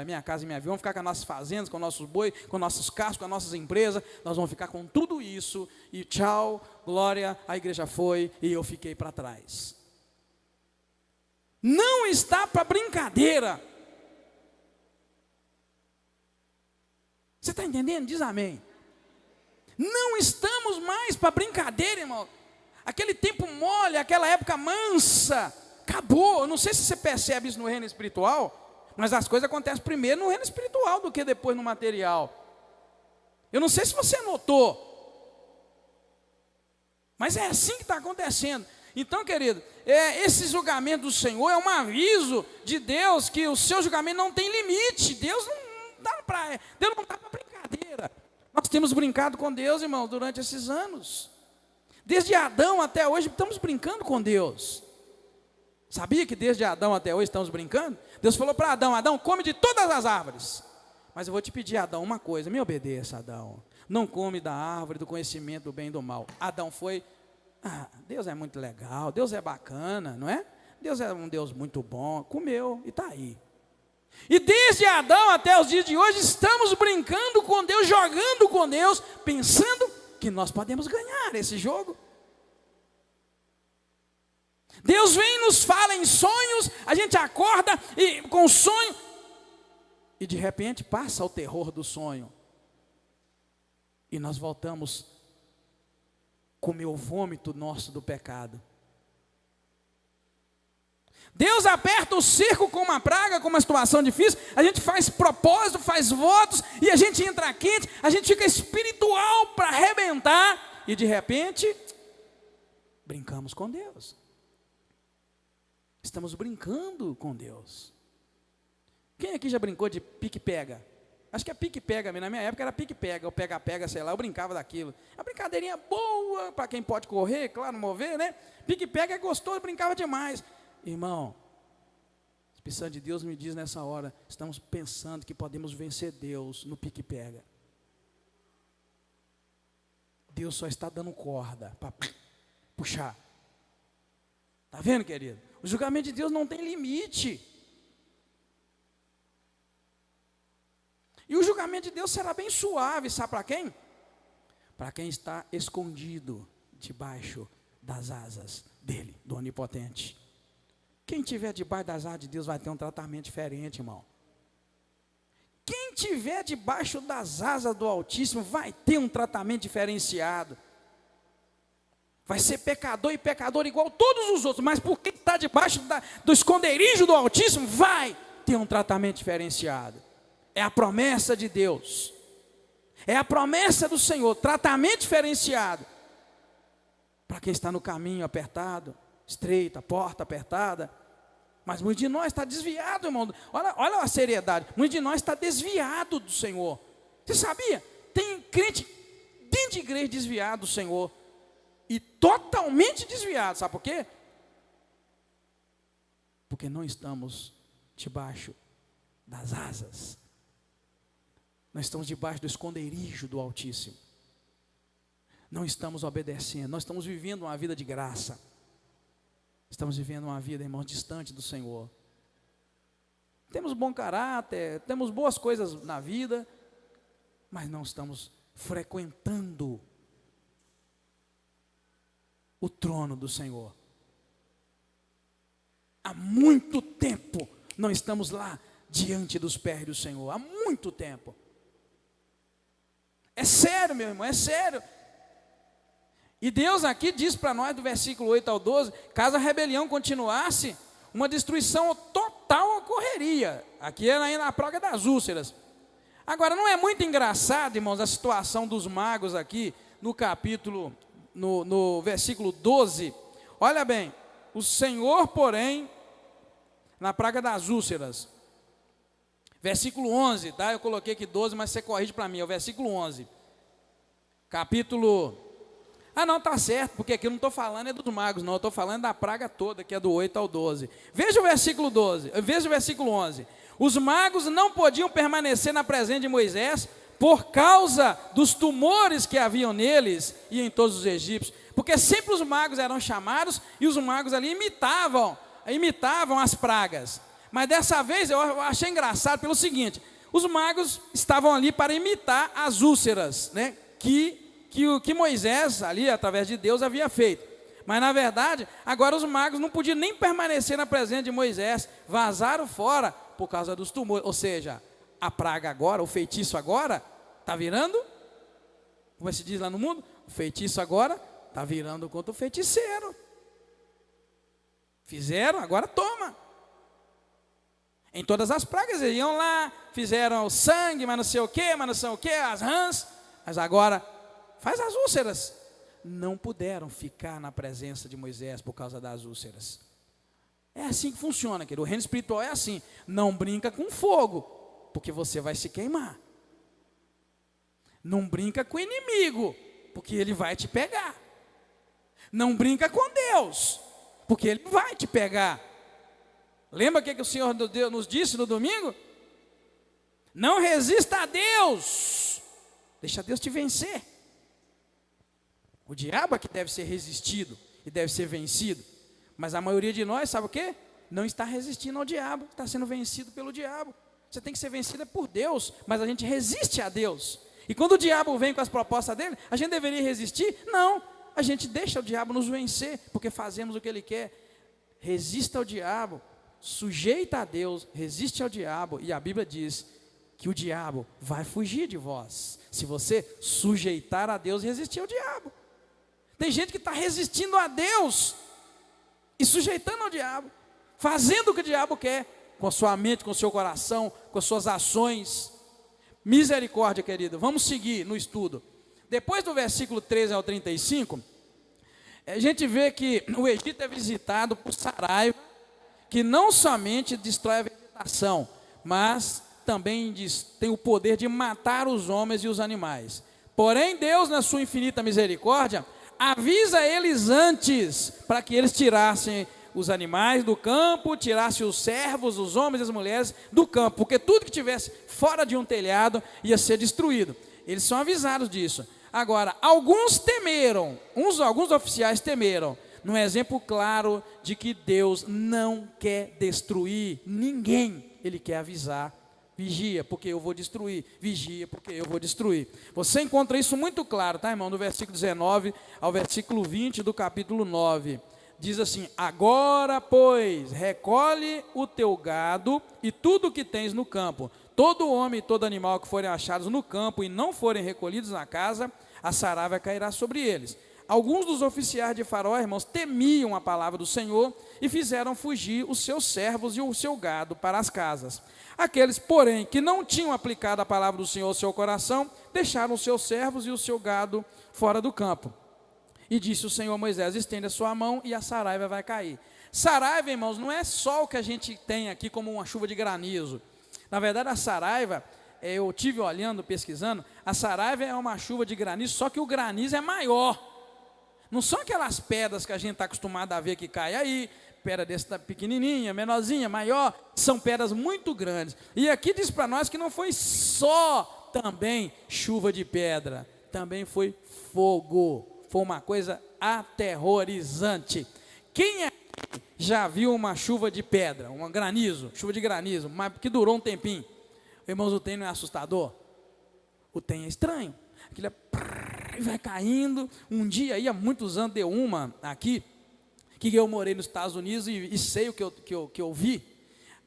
minha casa e minha vida, vamos ficar com as nossas fazendas, com nossos boi, com nossos carros, com as nossas empresas, nós vamos ficar com tudo isso, e tchau, glória, a igreja foi, e eu fiquei para trás. Não está para brincadeira. Você está entendendo? Diz amém. Não estamos mais para brincadeira, irmão. Aquele tempo mole, aquela época mansa, acabou. Eu não sei se você percebe isso no reino espiritual, mas as coisas acontecem primeiro no reino espiritual do que depois no material. Eu não sei se você notou, mas é assim que está acontecendo. Então, querido, esse julgamento do Senhor é um aviso de Deus que o seu julgamento não tem limite. Deus não dá para brincadeira. Nós temos brincado com Deus, irmão, durante esses anos. Desde Adão até hoje estamos brincando com Deus. Sabia que desde Adão até hoje estamos brincando? Deus falou para Adão, Adão, come de todas as árvores. Mas eu vou te pedir, Adão, uma coisa, me obedeça, Adão. Não come da árvore do conhecimento do bem e do mal. Adão foi, Deus é muito legal, Deus é bacana, não é? Deus é um Deus muito bom, comeu e está aí. E desde Adão até os dias de hoje estamos brincando com Deus, jogando com Deus, pensando que nós podemos ganhar esse jogo. Deus vem e nos fala em sonhos, a gente acorda com o sonho, e de repente passa o terror do sonho, e nós voltamos a comer o vômito nosso do pecado. Deus aperta o cerco com uma praga, com uma situação difícil, a gente faz propósito, faz votos, e a gente entra quente, a gente fica espiritual para arrebentar, e de repente, brincamos com Deus. Estamos brincando com Deus. Quem aqui já brincou de pique-pega? Acho que é pique-pega, na minha época era pique-pega, ou pega-pega, sei lá, eu brincava daquilo. A brincadeirinha boa, para quem pode correr, claro, mover, né? Pique-pega é gostoso, eu brincava demais. Irmão, o Espírito Santo de Deus me diz nessa hora, estamos pensando que podemos vencer Deus no pique-pega. Deus só está dando corda para puxar. Está vendo, querido? O julgamento de Deus não tem limite. E o julgamento de Deus será bem suave, sabe para quem? Para quem está escondido debaixo das asas dele, do Onipotente. Quem estiver debaixo das asas de Deus vai ter um tratamento diferente, irmão. Quem estiver debaixo das asas do Altíssimo vai ter um tratamento diferenciado. Vai ser pecador e pecador igual todos os outros, mas porque está debaixo do esconderijo do Altíssimo, vai ter um tratamento diferenciado. É a promessa de Deus. É a promessa do Senhor, tratamento diferenciado. Para quem está no caminho apertado, estreito, a porta apertada. Mas muitos de nós está desviado, irmão. Olha a seriedade. Muitos de nós está desviado do Senhor. Você sabia? Tem crente dentro de igreja desviado do Senhor. E totalmente desviado. Sabe por quê? Porque não estamos debaixo das asas Nós estamos debaixo do esconderijo do Altíssimo. Não estamos obedecendo, nós estamos vivendo uma vida de graça. Estamos vivendo uma vida, irmãos, distante do Senhor. Temos bom caráter, temos boas coisas na vida, mas não estamos frequentando o trono do Senhor. Há muito tempo não estamos lá diante dos pés do Senhor, há muito tempo. É sério, meu irmão, é sério. E Deus aqui diz para nós, do versículo 8 ao 12, caso a rebelião continuasse, uma destruição total ocorreria. Aqui é na praga das úlceras. Agora, não é muito engraçado, irmãos, a situação dos magos aqui, no capítulo, no versículo 12. Olha bem, o Senhor, porém, na praga das úlceras. Versículo 11, tá? Eu coloquei aqui 12, mas você corrige para mim, é o versículo 11. Capítulo... Ah, não, tá certo, porque aqui eu não estou falando é dos magos, não, eu estou falando da praga toda, que é do 8 ao 12. Veja o versículo 12, veja o versículo 11. Os magos não podiam permanecer na presença de Moisés por causa dos tumores que haviam neles e em todos os egípcios, porque sempre os magos eram chamados e os magos ali imitavam as pragas. Mas dessa vez eu achei engraçado pelo seguinte: os magos estavam ali para imitar as úlceras, né, que Moisés, ali, através de Deus, havia feito. Mas, na verdade, agora os magos não podiam nem permanecer na presença de Moisés, vazaram fora por causa dos tumores. Ou seja, a praga agora, o feitiço agora, está virando, como se diz lá no mundo, o feitiço agora está virando contra o feiticeiro. Fizeram, agora toma. Em todas as pragas, eles iam lá, fizeram o sangue, mas não sei o que, as rãs, mas agora... faz as úlceras. Não puderam ficar na presença de Moisés por causa das úlceras. É assim que funciona, querido. O reino espiritual é assim. Não brinca com fogo, porque você vai se queimar. Não brinca com o inimigo, porque ele vai te pegar. Não brinca com Deus, porque ele vai te pegar. Lembra o que o Senhor nos disse no domingo? Não resista a Deus. Deixa Deus te vencer. O diabo é que deve ser resistido e deve ser vencido. Mas a maioria de nós, sabe o quê? Não está resistindo ao diabo, está sendo vencido pelo diabo. Você tem que ser vencido por Deus, mas a gente resiste a Deus. E quando o diabo vem com as propostas dele, a gente deveria resistir? Não, a gente deixa o diabo nos vencer, porque fazemos o que ele quer. Resista ao diabo, sujeita a Deus, resiste ao diabo, e a Bíblia diz que o diabo vai fugir de vós, se você sujeitar a Deus e resistir ao diabo. Tem gente que está resistindo a Deus e sujeitando ao diabo, fazendo o que o diabo quer, com a sua mente, com o seu coração, com as suas ações. Misericórdia, querido. Vamos seguir no estudo. Depois do versículo 13 ao 35, a gente vê que o Egito é visitado por Saraiva, que não somente destrói a vegetação, mas também tem o poder de matar os homens e os animais. Porém, Deus, na sua infinita misericórdia, avisa eles antes, para que eles tirassem os animais do campo, tirassem os servos, os homens e as mulheres do campo, porque tudo que tivesse fora de um telhado ia ser destruído. Eles são avisados disso. Agora, alguns temeram, alguns oficiais temeram, num exemplo claro de que Deus não quer destruir ninguém, Ele quer avisar. Vigia, porque eu vou destruir. Vigia, porque eu vou destruir. Você encontra isso muito claro, tá, irmão? Do versículo 19 ao versículo 20 do capítulo 9. Diz assim: agora, pois, recolhe o teu gado e tudo o que tens no campo. Todo homem e todo animal que forem achados no campo e não forem recolhidos na casa, a saraiva cairá sobre eles. Alguns dos oficiais de Faraó, irmãos, temiam a palavra do Senhor e fizeram fugir os seus servos e o seu gado para as casas. Aqueles, porém, que não tinham aplicado a palavra do Senhor ao seu coração, deixaram os seus servos e o seu gado fora do campo. E disse o Senhor a Moisés: estenda a sua mão e a saraiva vai cair. Saraiva, irmãos, não é só o que a gente tem aqui como uma chuva de granizo. Na verdade, a saraiva, eu tive olhando, pesquisando, a saraiva é uma chuva de granizo, só que o granizo é maior. Não são aquelas pedras que a gente está acostumado a ver que cai aí, pedra dessa pequenininha, menorzinha, maior, são pedras muito grandes. E aqui diz para nós que não foi só também chuva de pedra, também foi fogo. Foi uma coisa aterrorizante. Quem já viu uma chuva de pedra, chuva de granizo, mas que durou um tempinho? Irmãos, o trem não é assustador? O trem é estranho. Aquilo vai caindo. Um dia aí, há muitos anos, deu uma aqui, que eu morei nos Estados Unidos e sei o que eu vi.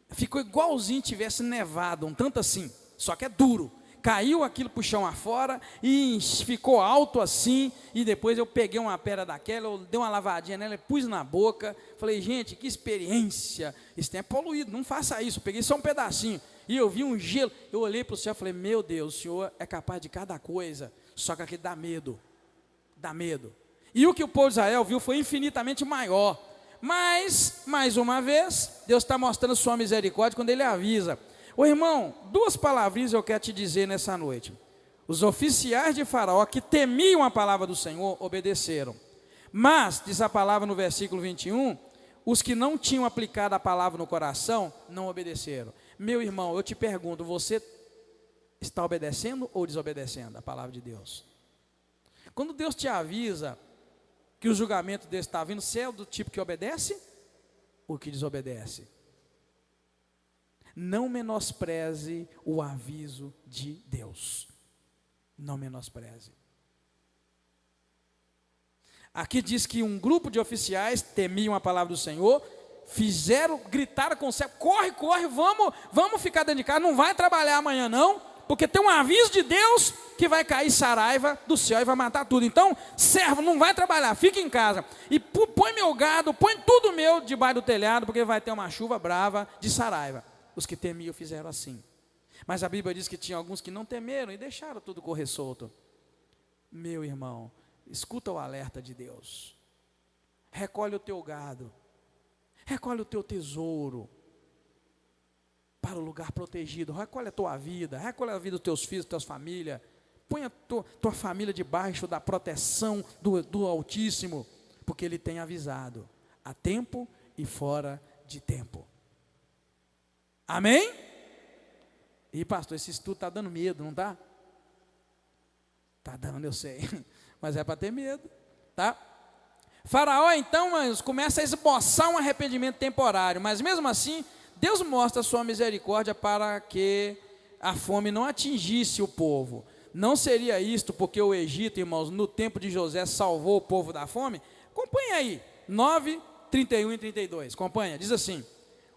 Ficou igualzinho tivesse nevado, um tanto assim, só que é duro. Caiu aquilo para o chão afora e ficou alto assim, e depois eu peguei uma pedra daquela, eu dei uma lavadinha nela, pus na boca, falei, gente, que experiência, isso é poluído, não faça isso. Eu peguei só um pedacinho, e eu vi um gelo, eu olhei para o céu e falei, meu Deus, o Senhor é capaz de cada coisa, só que aqui dá medo, e o que o povo de Israel viu foi infinitamente maior, mas, mais uma vez, Deus está mostrando sua misericórdia quando Ele avisa. Ô irmão, duas palavrinhas eu quero te dizer nessa noite. Os oficiais de Faraó que temiam a palavra do Senhor obedeceram. Mas, diz a palavra no versículo 21, os que não tinham aplicado a palavra no coração não obedeceram. Meu irmão, eu te pergunto, você está obedecendo ou desobedecendo a palavra de Deus? Quando Deus te avisa que o julgamento dele está vindo, você é do tipo que obedece ou que desobedece? Não menospreze o aviso de Deus. Não menospreze. Aqui diz que um grupo de oficiais temiam a palavra do Senhor, gritaram com o céu, corre, vamos ficar dentro de casa, não vai trabalhar amanhã não, porque tem um aviso de Deus que vai cair saraiva do céu e vai matar tudo. Então, servo, não vai trabalhar, fica em casa. E põe meu gado, põe tudo meu debaixo do telhado, porque vai ter uma chuva brava de saraiva. Os que temiam fizeram assim. Mas a Bíblia diz que tinha alguns que não temeram e deixaram tudo correr solto. Meu irmão, escuta o alerta de Deus. Recolhe o teu gado. Recolhe o teu tesouro para o lugar protegido. Recolhe a tua vida. Recolhe a vida dos teus filhos, das tuas famílias. Põe a tua família debaixo da proteção do Altíssimo. Porque Ele tem avisado. A tempo e fora de tempo. Amém? E pastor, esse estudo está dando medo, não está? Está dando, eu sei, mas é para ter medo, tá? Faraó então, mas começa a esboçar um arrependimento temporário, mas mesmo assim, Deus mostra a sua misericórdia para que a fome não atingisse o povo. Não seria isto porque o Egito, irmãos, no tempo de José salvou o povo da fome? Acompanha aí, 9, 31 e 32, acompanha, diz assim: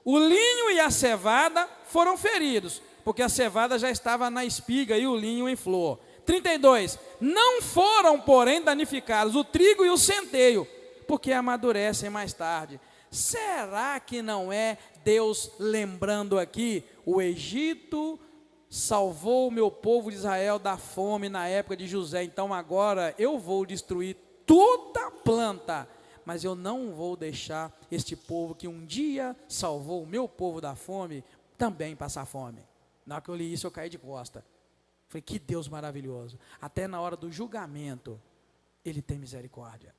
o linho e a cevada foram feridos, porque a cevada já estava na espiga e o linho em flor. 32, não foram, porém, danificados o trigo e o centeio, porque amadurecem mais tarde. Será que não é Deus lembrando aqui, o Egito salvou o meu povo de Israel da fome na época de José, então agora eu vou destruir toda a planta, mas eu não vou deixar este povo que um dia salvou o meu povo da fome, também passar fome. Na hora que eu li isso, eu caí de costa. Falei, que Deus maravilhoso. Até na hora do julgamento, Ele tem misericórdia.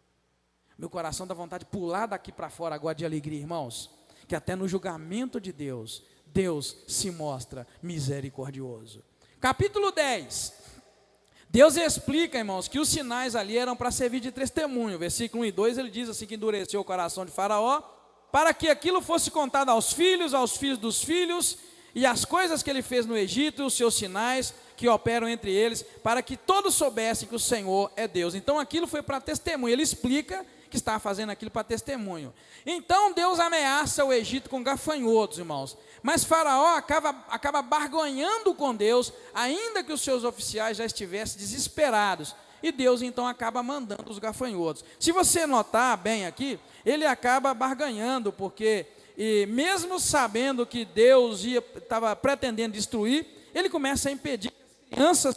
Meu coração dá vontade de pular daqui para fora agora de alegria, irmãos. Que até no julgamento de Deus, Deus se mostra misericordioso. Capítulo 10. Deus explica, irmãos, que os sinais ali eram para servir de testemunho. Versículo 1 e 2, ele diz assim, que endureceu o coração de Faraó, para que aquilo fosse contado aos filhos dos filhos, e as coisas que ele fez no Egito, os seus sinais que operam entre eles, para que todos soubessem que o Senhor é Deus. Então aquilo foi para testemunho, ele explica que estava fazendo aquilo para testemunho. Então Deus ameaça o Egito com gafanhotos, irmãos. Mas Faraó acaba barganhando com Deus, ainda que os seus oficiais já estivessem desesperados. E Deus então acaba mandando os gafanhotos. Se você notar bem aqui, ele acaba barganhando, porque mesmo sabendo que Deus estava pretendendo destruir, ele começa a impedir que as crianças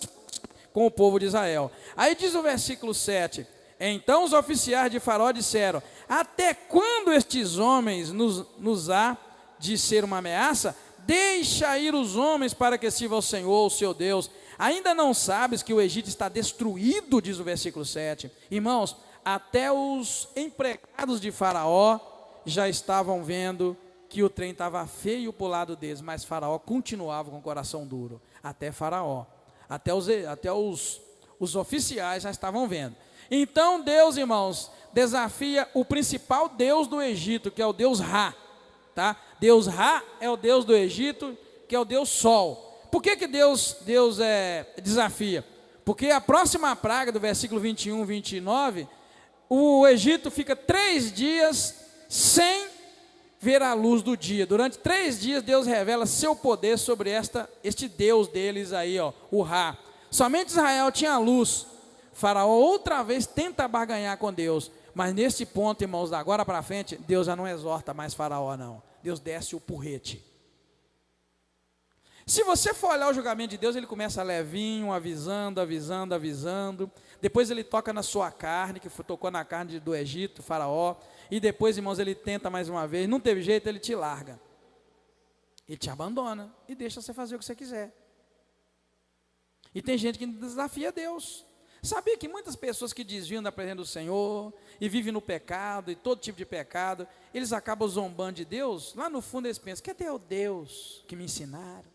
com o povo de Israel. Aí diz o versículo 7, então os oficiais de Faraó disseram, até quando estes homens nos há de ser uma ameaça? Deixa ir os homens para que sirvam ao Senhor, o seu Deus. Ainda não sabes que o Egito está destruído, diz o versículo 7. Irmãos, até os empregados de Faraó já estavam vendo que o trem estava feio para o lado deles, mas Faraó continuava com o coração duro. Até Faraó. Os oficiais já estavam vendo. Então Deus, irmãos, desafia o principal deus do Egito, que é o deus Ra. Tá? Deus Ra é o deus do Egito, que é o deus Sol. Por que Deus desafia? Porque a próxima praga, do versículo 21, 29, o Egito fica 3 dias sem ver a luz do dia. Durante 3 dias Deus revela seu poder sobre este Deus deles aí, ó, o Ra. Somente Israel tinha luz. Faraó outra vez tenta barganhar com Deus. Mas nesse ponto, irmãos, da agora para frente, Deus já não exorta mais Faraó, não. Deus desce o porrete. Se você for olhar o julgamento de Deus, ele começa levinho, avisando. Depois ele toca na sua carne, que tocou na carne do Egito, Faraó. E depois, irmãos, ele tenta mais uma vez. Não teve jeito, ele te larga. Ele te abandona e deixa você fazer o que você quiser. E tem gente que desafia Deus. Sabia que muitas pessoas que desviam da presença do Senhor e vivem no pecado e todo tipo de pecado, eles acabam zombando de Deus? Lá no fundo eles pensam: cadê o Deus que me ensinaram?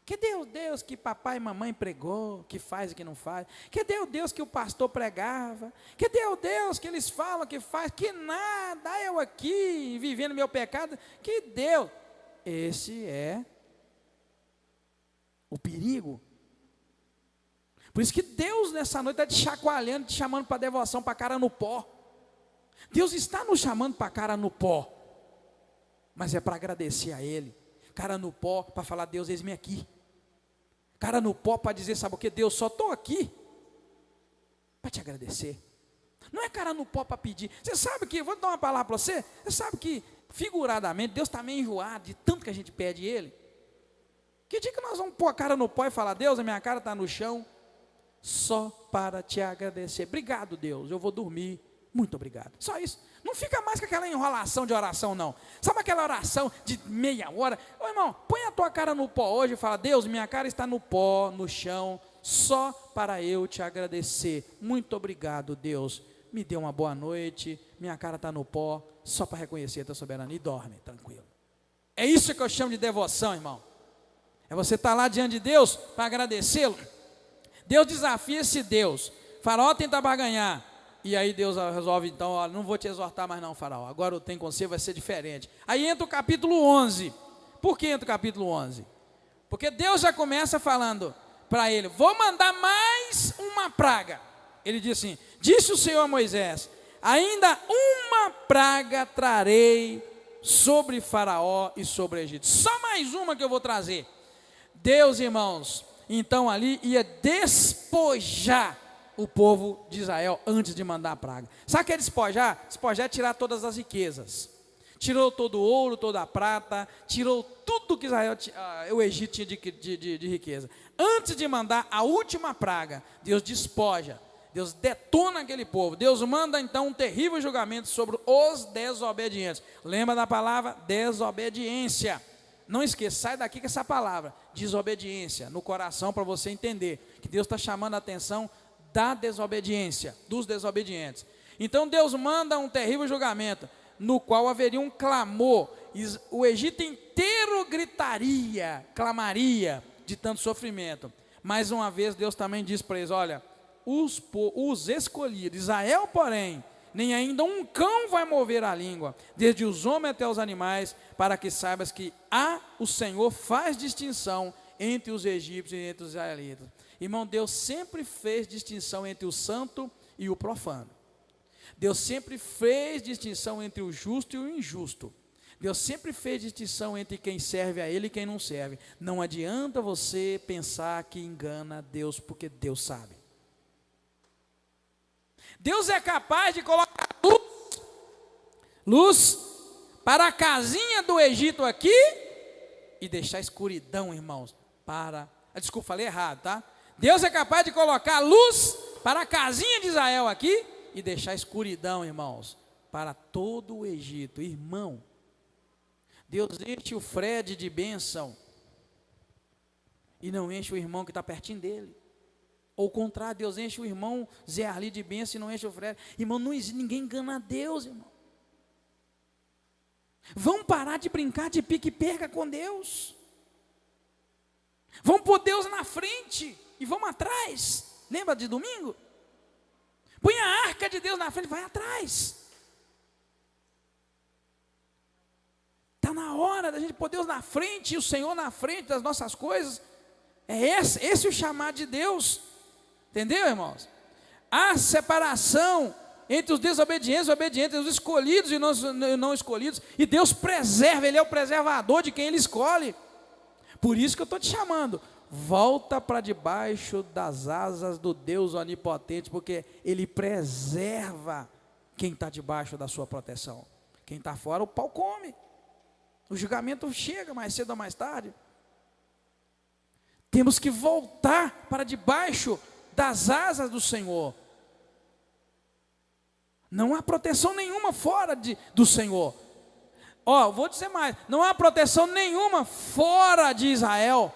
Cadê o Deus que papai e mamãe pregou, que faz e que não faz? Cadê o Deus que o pastor pregava? Cadê o Deus que eles falam que faz? Que nada, eu aqui vivendo meu pecado. Que Deus? Esse é o perigo. Por isso que Deus nessa noite está te chacoalhando, te chamando para devoção, para cara no pó. Deus está nos chamando para cara no pó, mas é para agradecer a Ele. Cara no pó para falar: Deus, eis-me aqui. Cara no pó para dizer: sabe o que, Deus, só estou aqui para te agradecer. Não é cara no pó para pedir. Você sabe que, vou dar uma palavra para você, você sabe que figuradamente Deus está meio enjoado de tanto que a gente pede Ele. Que dia que nós vamos pôr a cara no pó e falar: Deus, a minha cara está no chão, só para te agradecer. Obrigado, Deus, eu vou dormir, muito obrigado. Só isso. Não fica mais com aquela enrolação de oração, não. Sabe aquela oração de meia hora? Ô irmão, põe a tua cara no pó hoje e fala: Deus, minha cara está no pó, no chão, só para eu te agradecer. Muito obrigado, Deus, me dê uma boa noite, minha cara está no pó, só para reconhecer a tua soberania. E dorme, tranquilo. É isso que eu chamo de devoção, irmão. É você estar lá diante de Deus para agradecê-lo. Deus desafia esse Deus. Faraó tenta barganhar. E aí Deus resolve: então, olha, não vou te exortar mais não, Faraó. Agora o tem com você vai ser diferente. Aí entra o capítulo 11. Por que entra o capítulo 11? Porque Deus já começa falando para ele: vou mandar mais uma praga. Ele diz assim: disse o Senhor a Moisés: ainda uma praga trarei sobre Faraó e sobre o Egito. Só mais uma que eu vou trazer. Deus, irmãos, então ali ia despojar o povo de Israel antes de mandar a praga. Sabe o que é despojar? Despojar é tirar todas as riquezas. Tirou todo o ouro, toda a prata, tirou tudo que o Egito tinha de riqueza. Antes de mandar a última praga, Deus despoja, Deus detona aquele povo. Deus manda então um terrível julgamento sobre os desobedientes. Lembra da palavra desobediência? Não esqueça, sai daqui com essa palavra, desobediência, no coração, para você entender que Deus está chamando a atenção da desobediência, dos desobedientes. Então Deus manda um terrível julgamento, no qual haveria um clamor, o Egito inteiro gritaria, clamaria de tanto sofrimento. Mais uma vez Deus também diz para eles: olha, os escolhidos, Israel porém, nem ainda um cão vai mover a língua, desde os homens até os animais, para que saibas que o Senhor faz distinção entre os egípcios e entre os israelitas. Irmão, Deus sempre fez distinção entre o santo e o profano. Deus sempre fez distinção entre o justo e o injusto. Deus sempre fez distinção entre quem serve a Ele e quem não serve. Não adianta você pensar que engana Deus, porque Deus sabe. Deus é capaz de colocar luz para a casinha do Egito aqui e deixar escuridão, irmãos, desculpa, falei errado, tá? Deus é capaz de colocar luz para a casinha de Israel aqui e deixar escuridão, irmãos, para todo o Egito. Irmão, Deus enche o Fred de bênção e não enche o irmão que está pertinho dele. Ou o contrário, Deus enche o irmão Zé Arli de bênção e não enche o Fred. Irmão, não existe, ninguém engana a Deus, irmão. Vamos parar de brincar de pique e perca com Deus. Vamos pôr Deus na frente e vamos atrás. Lembra de domingo? Põe a arca de Deus na frente, vai atrás. Está na hora da gente pôr Deus na frente e o Senhor na frente das nossas coisas. É esse o chamado de Deus. Entendeu, irmãos? Há separação entre os desobedientes e os obedientes, os escolhidos e não escolhidos. E Deus preserva, Ele é o preservador de quem Ele escolhe. Por isso que eu estou te chamando. Volta para debaixo das asas do Deus onipotente, porque Ele preserva quem está debaixo da sua proteção. Quem está fora, o pau come. O julgamento chega mais cedo ou mais tarde. Temos que voltar para debaixo das asas do Senhor. Não há proteção nenhuma fora do Senhor. Vou dizer mais, não há proteção nenhuma fora de Israel.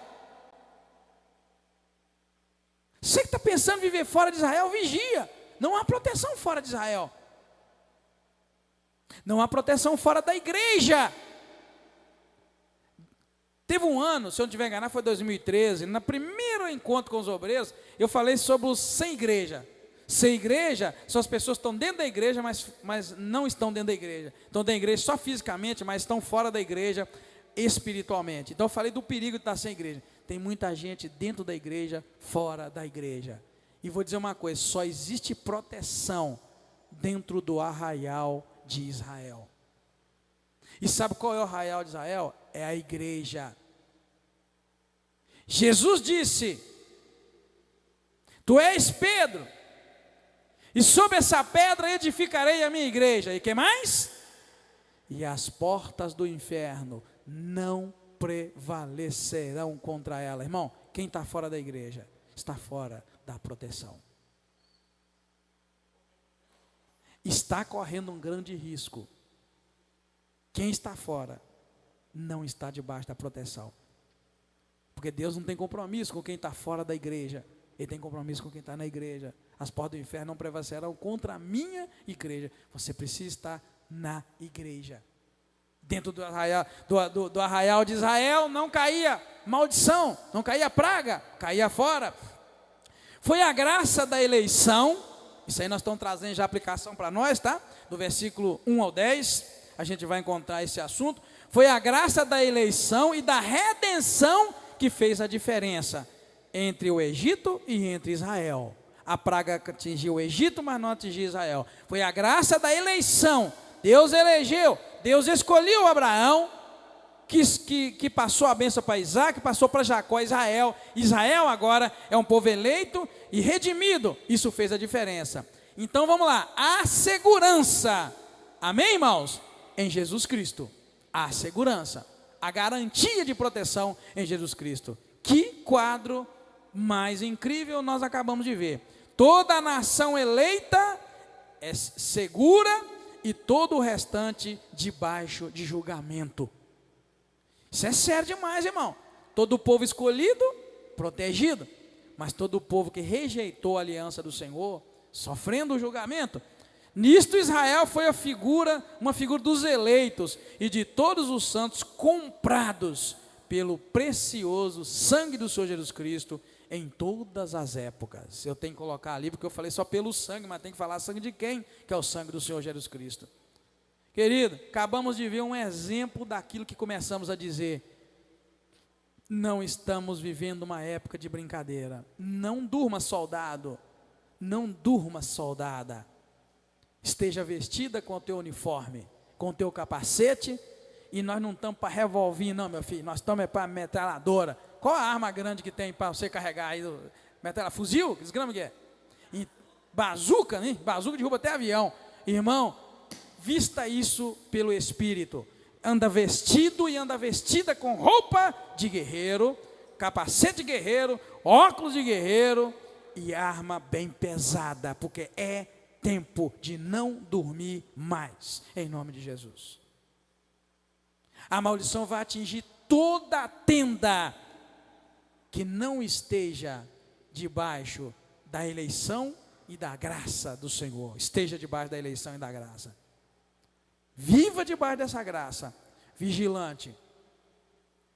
Você que está pensando em viver fora de Israel, vigia. Não há proteção fora de Israel. Não há proteção fora da igreja. Teve um ano, se eu não estiver enganado, foi 2013, no primeiro encontro com os obreiros, eu falei sobre os sem igreja. Sem igreja, são as pessoas que estão dentro da igreja, mas não estão dentro da igreja. Estão dentro da igreja só fisicamente, mas estão fora da igreja espiritualmente. Então eu falei do perigo de estar sem igreja. Tem muita gente dentro da igreja, fora da igreja. E vou dizer uma coisa, só existe proteção dentro do arraial de Israel. E sabe qual é o arraial de Israel? É a igreja. Jesus disse: Tu és Pedro, e sobre essa pedra edificarei a minha igreja. E que mais? E as portas do inferno não prevalecerão contra ela. Irmão, quem está fora da igreja está fora da proteção. Está correndo um grande risco. Quem está fora não está debaixo da proteção. Porque Deus não tem compromisso com quem está fora da igreja. Ele tem compromisso com quem está na igreja. As portas do inferno não prevalecerão contra a minha igreja. Você precisa estar na igreja. Dentro do arraial de Israel não caía maldição, não caía praga, caía fora. Foi a graça da eleição. Isso aí nós estamos trazendo já a aplicação para nós, tá? Do versículo 1 ao 10, a gente vai encontrar esse assunto. Foi a graça da eleição e da redenção que fez a diferença entre o Egito e entre Israel. A praga atingiu o Egito, mas não atingiu Israel. Foi a graça da eleição. Deus elegeu, Deus escolheu Abraão, que passou a bênção para Isaac, passou para Jacó, Israel. Israel agora é um povo eleito e redimido. Isso fez a diferença. Então vamos lá, a segurança, amém, irmãos? Em Jesus Cristo, a segurança, a garantia de proteção em Jesus Cristo. Que quadro mais incrível nós acabamos de ver. Toda a nação eleita é segura e todo o restante debaixo de julgamento. Isso é sério demais, irmão. Todo o povo escolhido, protegido, mas todo o povo que rejeitou a aliança do Senhor, sofrendo o julgamento. Nisto Israel foi uma figura dos eleitos e de todos os santos comprados pelo precioso sangue do Senhor Jesus Cristo em todas as épocas. Eu tenho que colocar ali, porque eu falei só pelo sangue, mas tem que falar sangue de quem? Que é o sangue do Senhor Jesus Cristo. Querido, acabamos de ver um exemplo daquilo que começamos a dizer. Não estamos vivendo uma época de brincadeira. Não durma, soldado. Não durma, soldada. Esteja vestida com o teu uniforme, com o teu capacete. E nós não estamos para revolvinho, não, meu filho. Nós estamos para metralhadora. Qual a arma grande que tem para você carregar aí? Metralhadora, fuzil? Que desgrama que é? E bazuca, né? Bazuca derruba até avião. Irmão, vista isso pelo Espírito. Anda vestido e anda vestida com roupa de guerreiro, capacete de guerreiro, óculos de guerreiro e arma bem pesada, porque é tempo de não dormir mais, em nome de Jesus. A maldição vai atingir toda a tenda que não esteja debaixo da eleição e da graça do Senhor. Esteja debaixo da eleição e da graça. Viva debaixo dessa graça, vigilante.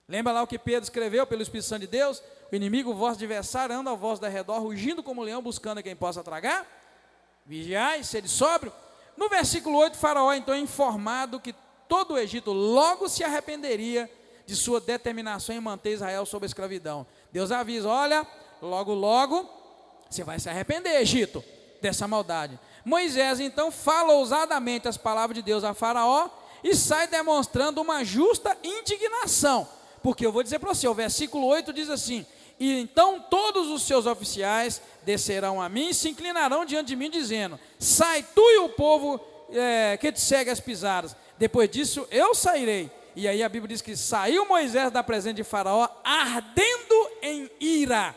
Lembra lá o que Pedro escreveu pelo Espírito Santo de Deus? O inimigo, vosso adversário, anda ao vosso derredor, rugindo como um leão, buscando a quem possa tragar. Vigiai, sede sóbrio. No versículo 8, Faraó então é informado que todo o Egito logo se arrependeria de sua determinação em manter Israel sob a escravidão. Deus avisa, olha, logo, logo, você vai se arrepender, Egito, dessa maldade. Moisés então fala ousadamente as palavras de Deus a Faraó e sai demonstrando uma justa indignação. Porque eu vou dizer para você, o versículo 8 diz assim: e então todos os seus oficiais descerão a mim e se inclinarão diante de mim, dizendo: sai tu e o povo que te segue as pisadas. Depois disso eu sairei. E aí a Bíblia diz que saiu Moisés da presença de Faraó, ardendo em ira.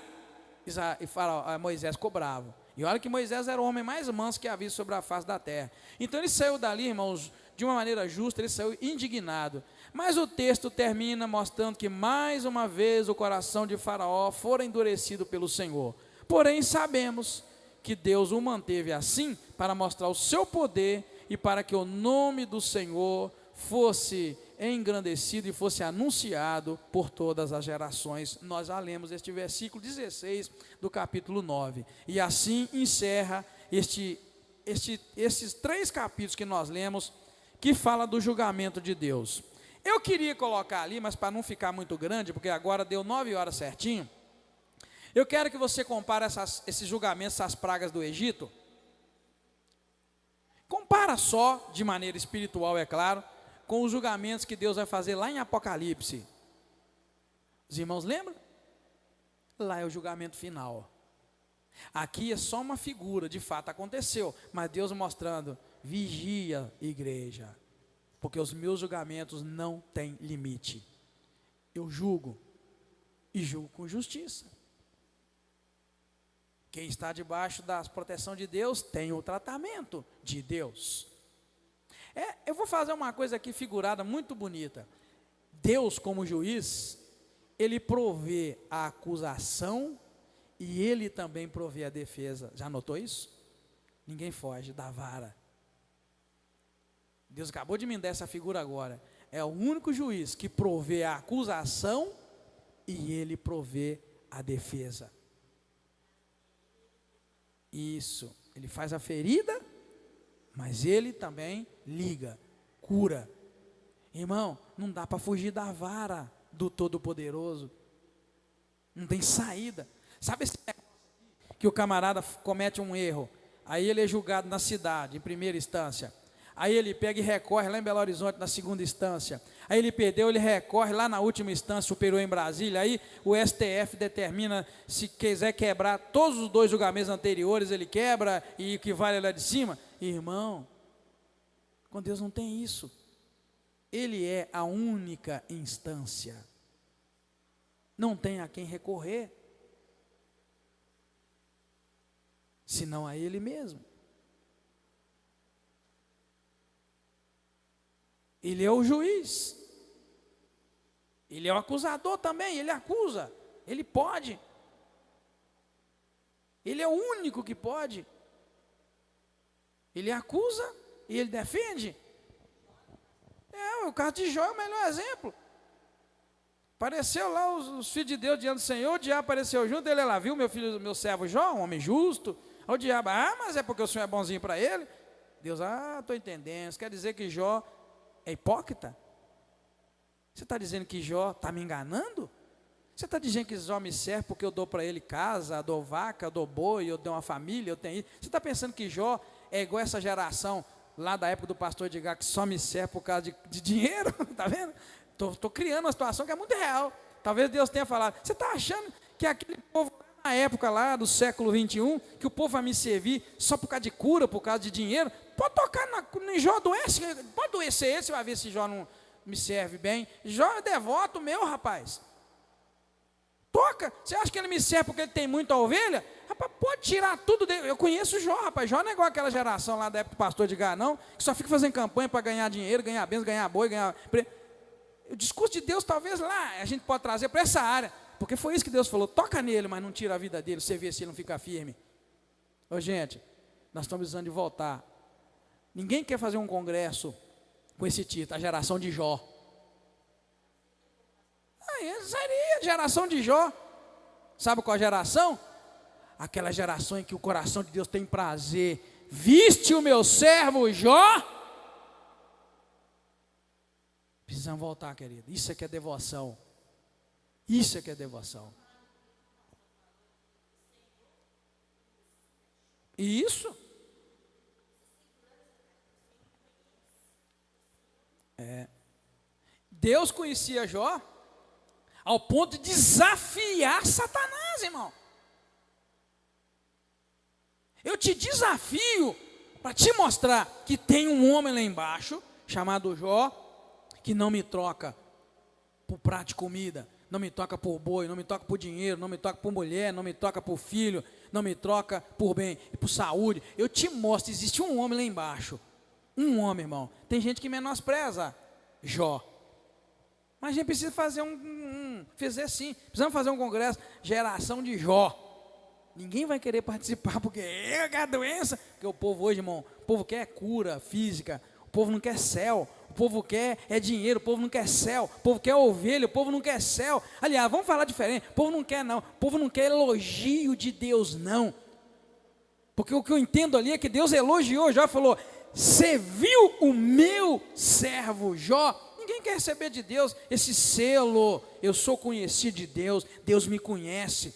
E Moisés ficou bravo. E olha que Moisés era o homem mais manso que havia sobre a face da terra. Então ele saiu dali, irmãos, de uma maneira justa, ele saiu indignado. Mas o texto termina mostrando que mais uma vez o coração de Faraó fora endurecido pelo Senhor. Porém sabemos que Deus o manteve assim para mostrar o seu poder e para que o nome do Senhor fosse engrandecido e fosse anunciado por todas as gerações. Nós já lemos este versículo 16 do capítulo 9. E assim encerra esses 3 capítulos que nós lemos, que fala do julgamento de Deus. Eu queria colocar ali, mas para não ficar muito grande, porque agora deu 9 horas certinho, eu quero que você compare esses julgamentos, essas pragas do Egito. Compara só, de maneira espiritual, é claro, com os julgamentos que Deus vai fazer lá em Apocalipse. Os irmãos lembram? Lá é o julgamento final. Aqui é só uma figura, de fato aconteceu, mas Deus mostrando: vigia, igreja, porque os meus julgamentos não têm limite. Eu julgo, e julgo com justiça. Quem está debaixo da proteção de Deus tem o tratamento de Deus. Eu vou fazer uma coisa aqui figurada muito bonita. Deus, como juiz, ele provê a acusação e ele também provê a defesa. Já notou isso? Ninguém foge da vara. Deus acabou de me dar essa figura agora. É o único juiz que provê a acusação e ele provê a defesa. Isso, ele faz a ferida, mas ele também liga, cura. Irmão, não dá para fugir da vara do Todo-Poderoso. Não tem saída. Sabe esse negócio que o camarada comete um erro, aí ele é julgado na cidade, em primeira instância. Aí ele pega e recorre lá em Belo Horizonte, na segunda instância. Aí ele perdeu, ele recorre lá na última instância, superior em Brasília. Aí o STF determina, se quiser quebrar todos os 2 julgamentos anteriores, ele quebra e o que vale lá de cima. Irmão, com Deus não tem isso. Ele é a única instância. Não tem a quem recorrer, senão a Ele mesmo. Ele é o juiz, ele é o acusador também, ele acusa, ele pode, ele é o único que pode, ele acusa e ele defende. O caso de Jó é o melhor exemplo. Apareceu lá os filhos de Deus diante do Senhor, o diabo apareceu junto, ele lá viu meu servo Jó, um homem justo. O diabo, mas é porque o Senhor é bonzinho para ele. Deus, estou entendendo, isso quer dizer que Jó é hipócrita? Você está dizendo que Jó está me enganando? Você está dizendo que Jó me serve porque eu dou para ele casa, dou vaca, dou boi, eu dou uma família, eu tenho isso? Você está pensando que Jó é igual essa geração lá da época do pastor Edgar, que só me serve por causa de dinheiro? Está vendo? Estou criando uma situação que é muito real. Talvez Deus tenha falado: você está achando que aquele povo na época lá do século 21, que o povo vai me servir só por causa de cura, por causa de dinheiro? Pode tocar em Jó, adoece, pode adoecer ele, você vai ver se Jó não me serve bem. Jó é devoto meu, rapaz. Toca, você acha que ele me serve porque ele tem muita ovelha? Rapaz, pode tirar tudo dele. Eu conheço Jó, rapaz. Jó não é igual aquela geração lá da época do pastor Edgar, não, que só fica fazendo campanha para ganhar dinheiro, ganhar bênção, ganhar boi, ganhar... O discurso de Deus, talvez lá, a gente pode trazer para essa área, porque foi isso que Deus falou: toca nele, mas não tira a vida dele, você vê se ele não fica firme. Ô gente, nós estamos precisando de voltar. Ninguém quer fazer um congresso com esse título, a geração de Jó. Seria geração de Jó. Sabe qual geração? Aquela geração em que o coração de Deus tem prazer. Viste o meu servo Jó? Precisamos voltar, querido. Isso é que é devoção. Isso é que é devoção. Isso. Deus conhecia Jó ao ponto de desafiar Satanás, irmão. Eu te desafio para te mostrar que tem um homem lá embaixo, chamado Jó, que não me troca por prato de comida, não me troca por boi, não me troca por dinheiro, não me troca por mulher, não me troca por filho, não me troca por bem e por saúde. Eu te mostro, existe um homem lá embaixo. Um homem, irmão. Tem gente que menospreza Jó. Mas a gente precisa fazer fazer assim. Precisamos fazer um congresso, geração de Jó. Ninguém vai querer participar porque é a doença. Porque o povo hoje, irmão, o povo quer cura física. O povo não quer céu. O povo quer dinheiro. O povo não quer céu. O povo quer ovelha. O povo não quer céu. Aliás, vamos falar diferente. O povo não quer não. O povo não quer elogio de Deus não. Porque o que eu entendo ali é que Deus elogiou Jó, falou: você viu o meu servo Jó? Ninguém quer receber de Deus esse selo. Eu sou conhecido de Deus. Deus me conhece.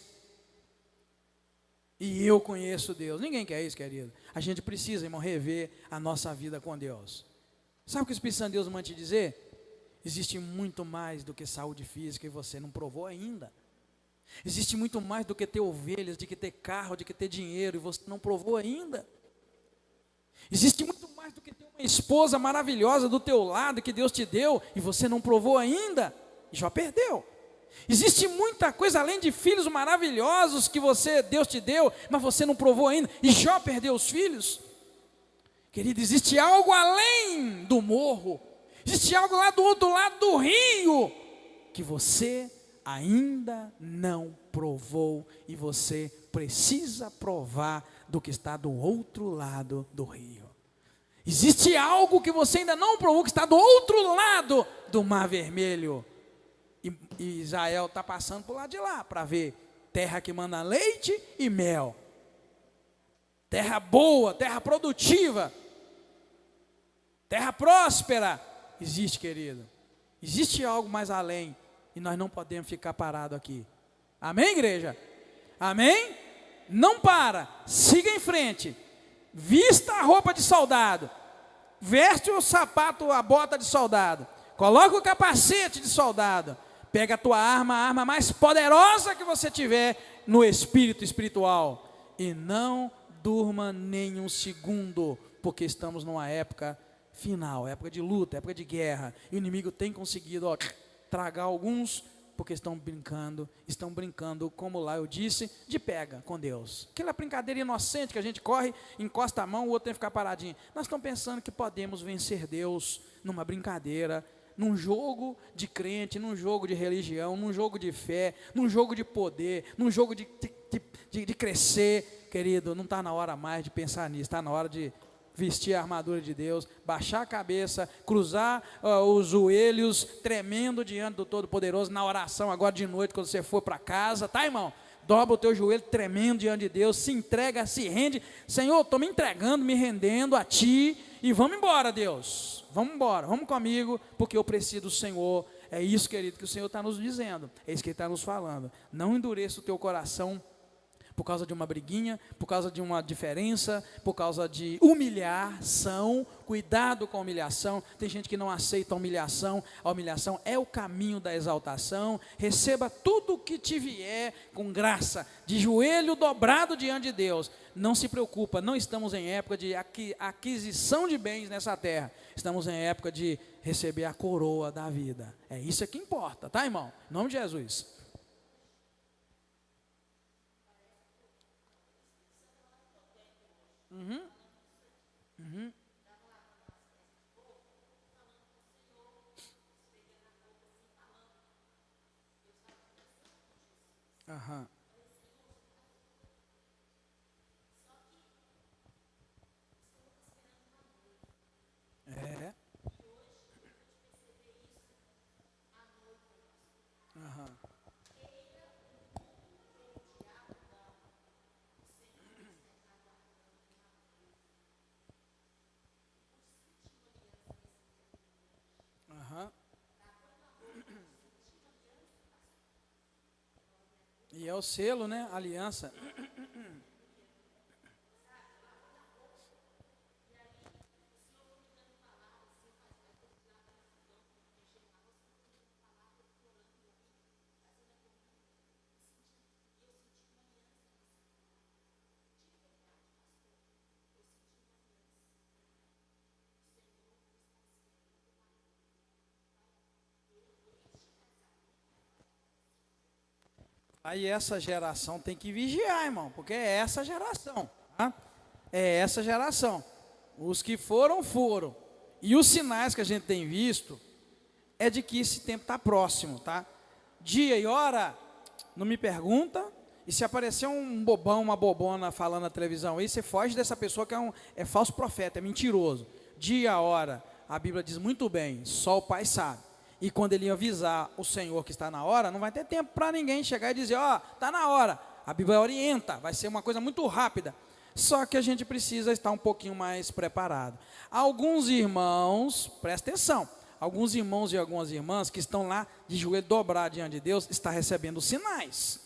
E eu conheço Deus. Ninguém quer isso, querido. A gente precisa, irmão, rever a nossa vida com Deus. Sabe o que o Espírito Santo de Deus manda te dizer? Existe muito mais do que saúde física e você não provou ainda. Existe muito mais do que ter ovelhas, de que ter carro, de que ter dinheiro e você não provou ainda. Existe muito mais do que ter uma esposa maravilhosa do teu lado que Deus te deu e você não provou ainda e já perdeu. Existe muita coisa além de filhos maravilhosos que Deus te deu, mas você não provou ainda e já perdeu os filhos. Querido, existe algo além do morro. Existe algo lá do outro lado do rio que você ainda não provou e você precisa provar do que está do outro lado do rio. Existe algo que você ainda não provou que está do outro lado do Mar Vermelho. E Israel está passando por lá de lá para ver terra que manda leite e mel. Terra boa, terra produtiva, terra próspera. Existe, querido. Existe algo mais além e nós não podemos ficar parados aqui. Amém, igreja? Amém? Não para, siga em frente. Vista a roupa de soldado. Veste o sapato, a bota de soldado. Coloca o capacete de soldado. Pega a tua arma, a arma mais poderosa que você tiver no espírito espiritual. E não durma nem um segundo, porque estamos numa época final, época de luta, época de guerra. E o inimigo tem conseguido tragar alguns, porque estão brincando, como lá eu disse, de pega com Deus. Aquela brincadeira inocente que a gente corre, encosta a mão, o outro tem que ficar paradinho. Nós estamos pensando que podemos vencer Deus numa brincadeira, num jogo de crente, num jogo de religião, num jogo de fé, num jogo de poder, num jogo de crescer. Querido, não está na hora mais de pensar nisso, está na hora de vestir a armadura de Deus, baixar a cabeça, cruzar os joelhos, tremendo diante do Todo-Poderoso, na oração agora de noite, quando você for para casa, tá, irmão? Dobra o teu joelho, tremendo diante de Deus, se entrega, se rende. Senhor, estou me entregando, me rendendo a Ti, e vamos embora, Deus, vamos embora, vamos comigo, porque eu preciso do Senhor. É isso, querido, que o Senhor está nos dizendo, é isso que Ele está nos falando. Não endureça o teu coração por causa de uma briguinha, por causa de uma diferença, por causa de humilhação. Cuidado com a humilhação. Tem gente que não aceita a humilhação é o caminho da exaltação. Receba tudo o que te vier com graça, de joelho dobrado diante de Deus. Não se preocupa, não estamos em época de aquisição de bens nessa terra, estamos em época de receber a coroa da vida. É isso que importa, tá, irmão? Em nome de Jesus. Aham. É. E é o selo, né? Aliança. Aí essa geração tem que vigiar, irmão, porque é essa geração, tá? É essa geração. Os que foram, foram. E os sinais que a gente tem visto é de que esse tempo está próximo, tá? Dia e hora, não me pergunta. E se aparecer um bobão, uma bobona falando na televisão aí, você foge dessa pessoa que é falso profeta, é mentiroso. Dia, hora, a Bíblia diz muito bem, só o Pai sabe. E quando ele avisar o Senhor que está na hora, não vai ter tempo para ninguém chegar e dizer, ó, está na hora. A Bíblia orienta, vai ser uma coisa muito rápida. Só que a gente precisa estar um pouquinho mais preparado. Alguns irmãos, presta atenção, alguns irmãos e algumas irmãs que estão lá de joelho dobrado diante de Deus, estão recebendo sinais.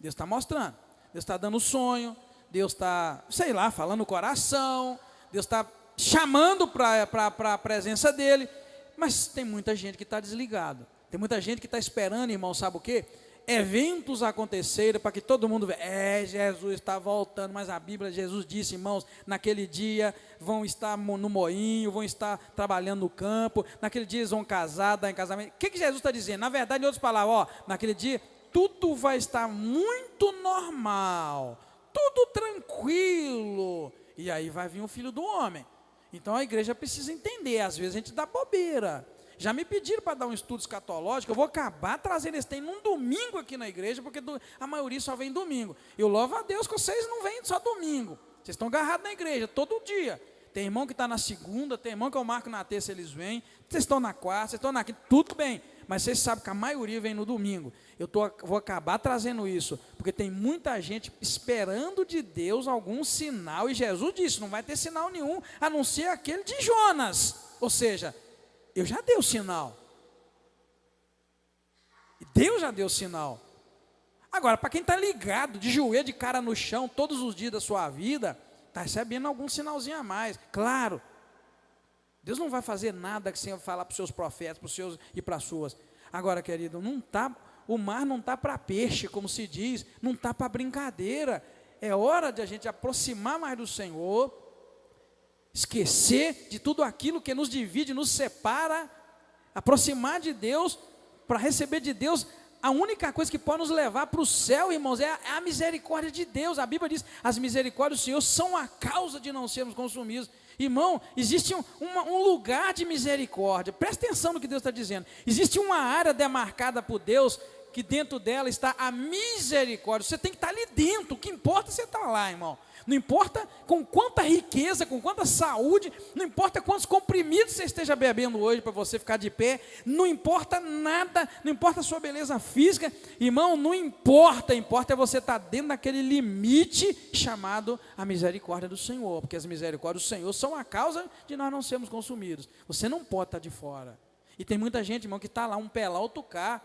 Deus está mostrando, Deus está dando sonho, Deus está, sei lá, falando no coração, Deus está chamando para a presença dele. Mas tem muita gente que está desligado. Tem muita gente que está esperando, irmão, sabe o quê? Eventos acontecerem para que todo mundo veja. Jesus está voltando, mas a Bíblia, Jesus disse, irmãos, naquele dia vão estar no moinho, vão estar trabalhando no campo, naquele dia eles vão casar, dar em casamento. O que Jesus está dizendo? Na verdade, em outras palavras, ó, naquele dia tudo vai estar muito normal, tudo tranquilo. E aí vai vir o Filho do Homem. Então a igreja precisa entender, às vezes a gente dá bobeira. Já me pediram para dar um estudo escatológico, eu vou acabar trazendo esse tem num domingo aqui na igreja, porque a maioria só vem domingo. Eu louvo a Deus que vocês não vêm só domingo, vocês estão agarrados na igreja todo dia. Tem irmão que está na segunda, tem irmão que eu marco na terça, eles vêm, vocês estão na quarta, vocês estão na quinta, tudo bem. Mas vocês sabem que a maioria vem no domingo. Vou acabar trazendo isso, porque tem muita gente esperando de Deus algum sinal, e Jesus disse, não vai ter sinal nenhum, a não ser aquele de Jonas. Ou seja, eu já dei o sinal. Deus já deu o sinal. Agora, para quem está ligado, de joelho, de cara no chão, todos os dias da sua vida, está recebendo algum sinalzinho a mais. Claro, Deus não vai fazer nada que você falar para os seus profetas, para os seus e para as suas. Agora, querido, o mar não está para peixe, como se diz, não está para brincadeira. É hora de a gente aproximar mais do Senhor, esquecer de tudo aquilo que nos divide, nos separa, aproximar de Deus, para receber de Deus. A única coisa que pode nos levar para o céu, irmãos, é a misericórdia de Deus. A Bíblia diz, as misericórdias do Senhor são a causa de não sermos consumidos. Irmão, existe um lugar de misericórdia. Presta atenção no que Deus está dizendo. Existe uma área demarcada por Deus, que dentro dela está a misericórdia. Você tem que estar ali dentro. O que importa é você estar lá, irmão. Não importa com quanta riqueza, com quanta saúde, não importa quantos comprimidos você esteja bebendo hoje para você ficar de pé, não importa nada, não importa a sua beleza física, irmão, não importa, importa é você estar dentro daquele limite chamado a misericórdia do Senhor, porque as misericórdias do Senhor são a causa de nós não sermos consumidos. Você não pode estar de fora. E tem muita gente, irmão, que está lá, um pé lá, outro cá.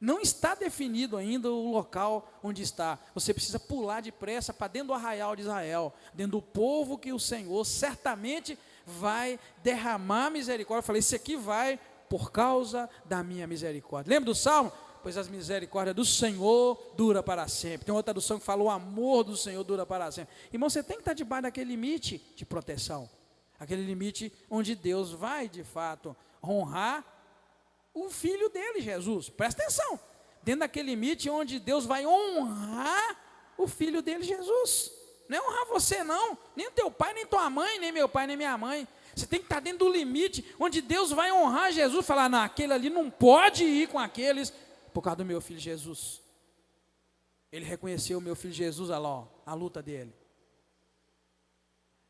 Não está definido ainda o local onde está. Você precisa pular depressa para dentro do arraial de Israel, dentro do povo que o Senhor certamente vai derramar misericórdia. Eu falei, isso aqui vai por causa da minha misericórdia. Lembra do Salmo? Pois as misericórdias do Senhor dura para sempre. Tem outra tradução que fala, o amor do Senhor dura para sempre. Irmão, você tem que estar debaixo daquele limite de proteção. Aquele limite onde Deus vai, de fato, honrar o Filho dele, Jesus. Presta atenção. Dentro daquele limite onde Deus vai honrar o Filho dele, Jesus. Não é honrar você não, nem o teu pai, nem tua mãe, nem meu pai, nem minha mãe. Você tem que estar dentro do limite onde Deus vai honrar Jesus. Falar, não, aquele ali não pode ir com aqueles, por causa do meu Filho Jesus. Ele reconheceu o meu Filho Jesus, olha lá, ó, a luta dele.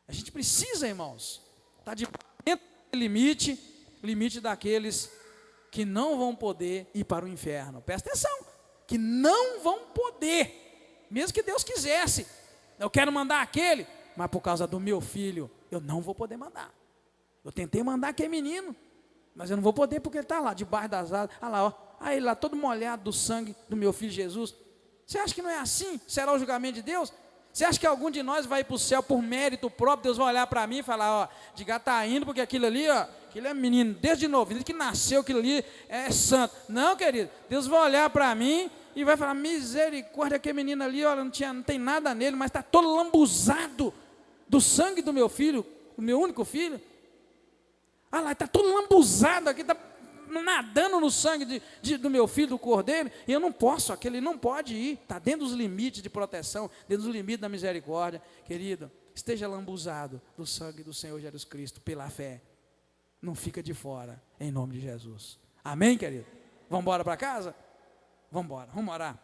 A gente precisa, irmãos, estar dentro do limite daqueles que não vão poder ir para o inferno. Presta atenção, que não vão poder, mesmo que Deus quisesse. Eu quero mandar aquele, mas por causa do meu filho, eu não vou poder mandar. Eu tentei mandar aquele menino, mas eu não vou poder porque ele está lá, debaixo das asas. Olha lá, ó, aí lá todo molhado do sangue do meu filho Jesus. Você acha que não é assim? Será o julgamento de Deus? Você acha que algum de nós vai para o céu por mérito próprio? Deus vai olhar para mim e falar, ó, diga, está indo porque aquilo ali, ó, aquilo é menino, desde novo, desde que nasceu aquilo ali é santo. Não, querido, Deus vai olhar para mim e vai falar, misericórdia, aquele menino ali, olha, não tem nada nele, mas está todo lambuzado do sangue do meu filho, o meu único filho. Ah lá, está todo lambuzado aqui, está nadando no sangue do meu filho, do cordeiro, e eu não posso, aquele não pode ir, está dentro dos limites de proteção, dentro dos limites da misericórdia. Querido, esteja lambuzado do sangue do Senhor Jesus Cristo, pela fé, não fica de fora, em nome de Jesus. Amém, querido? Vamos embora para casa? Vamos embora, vamos orar.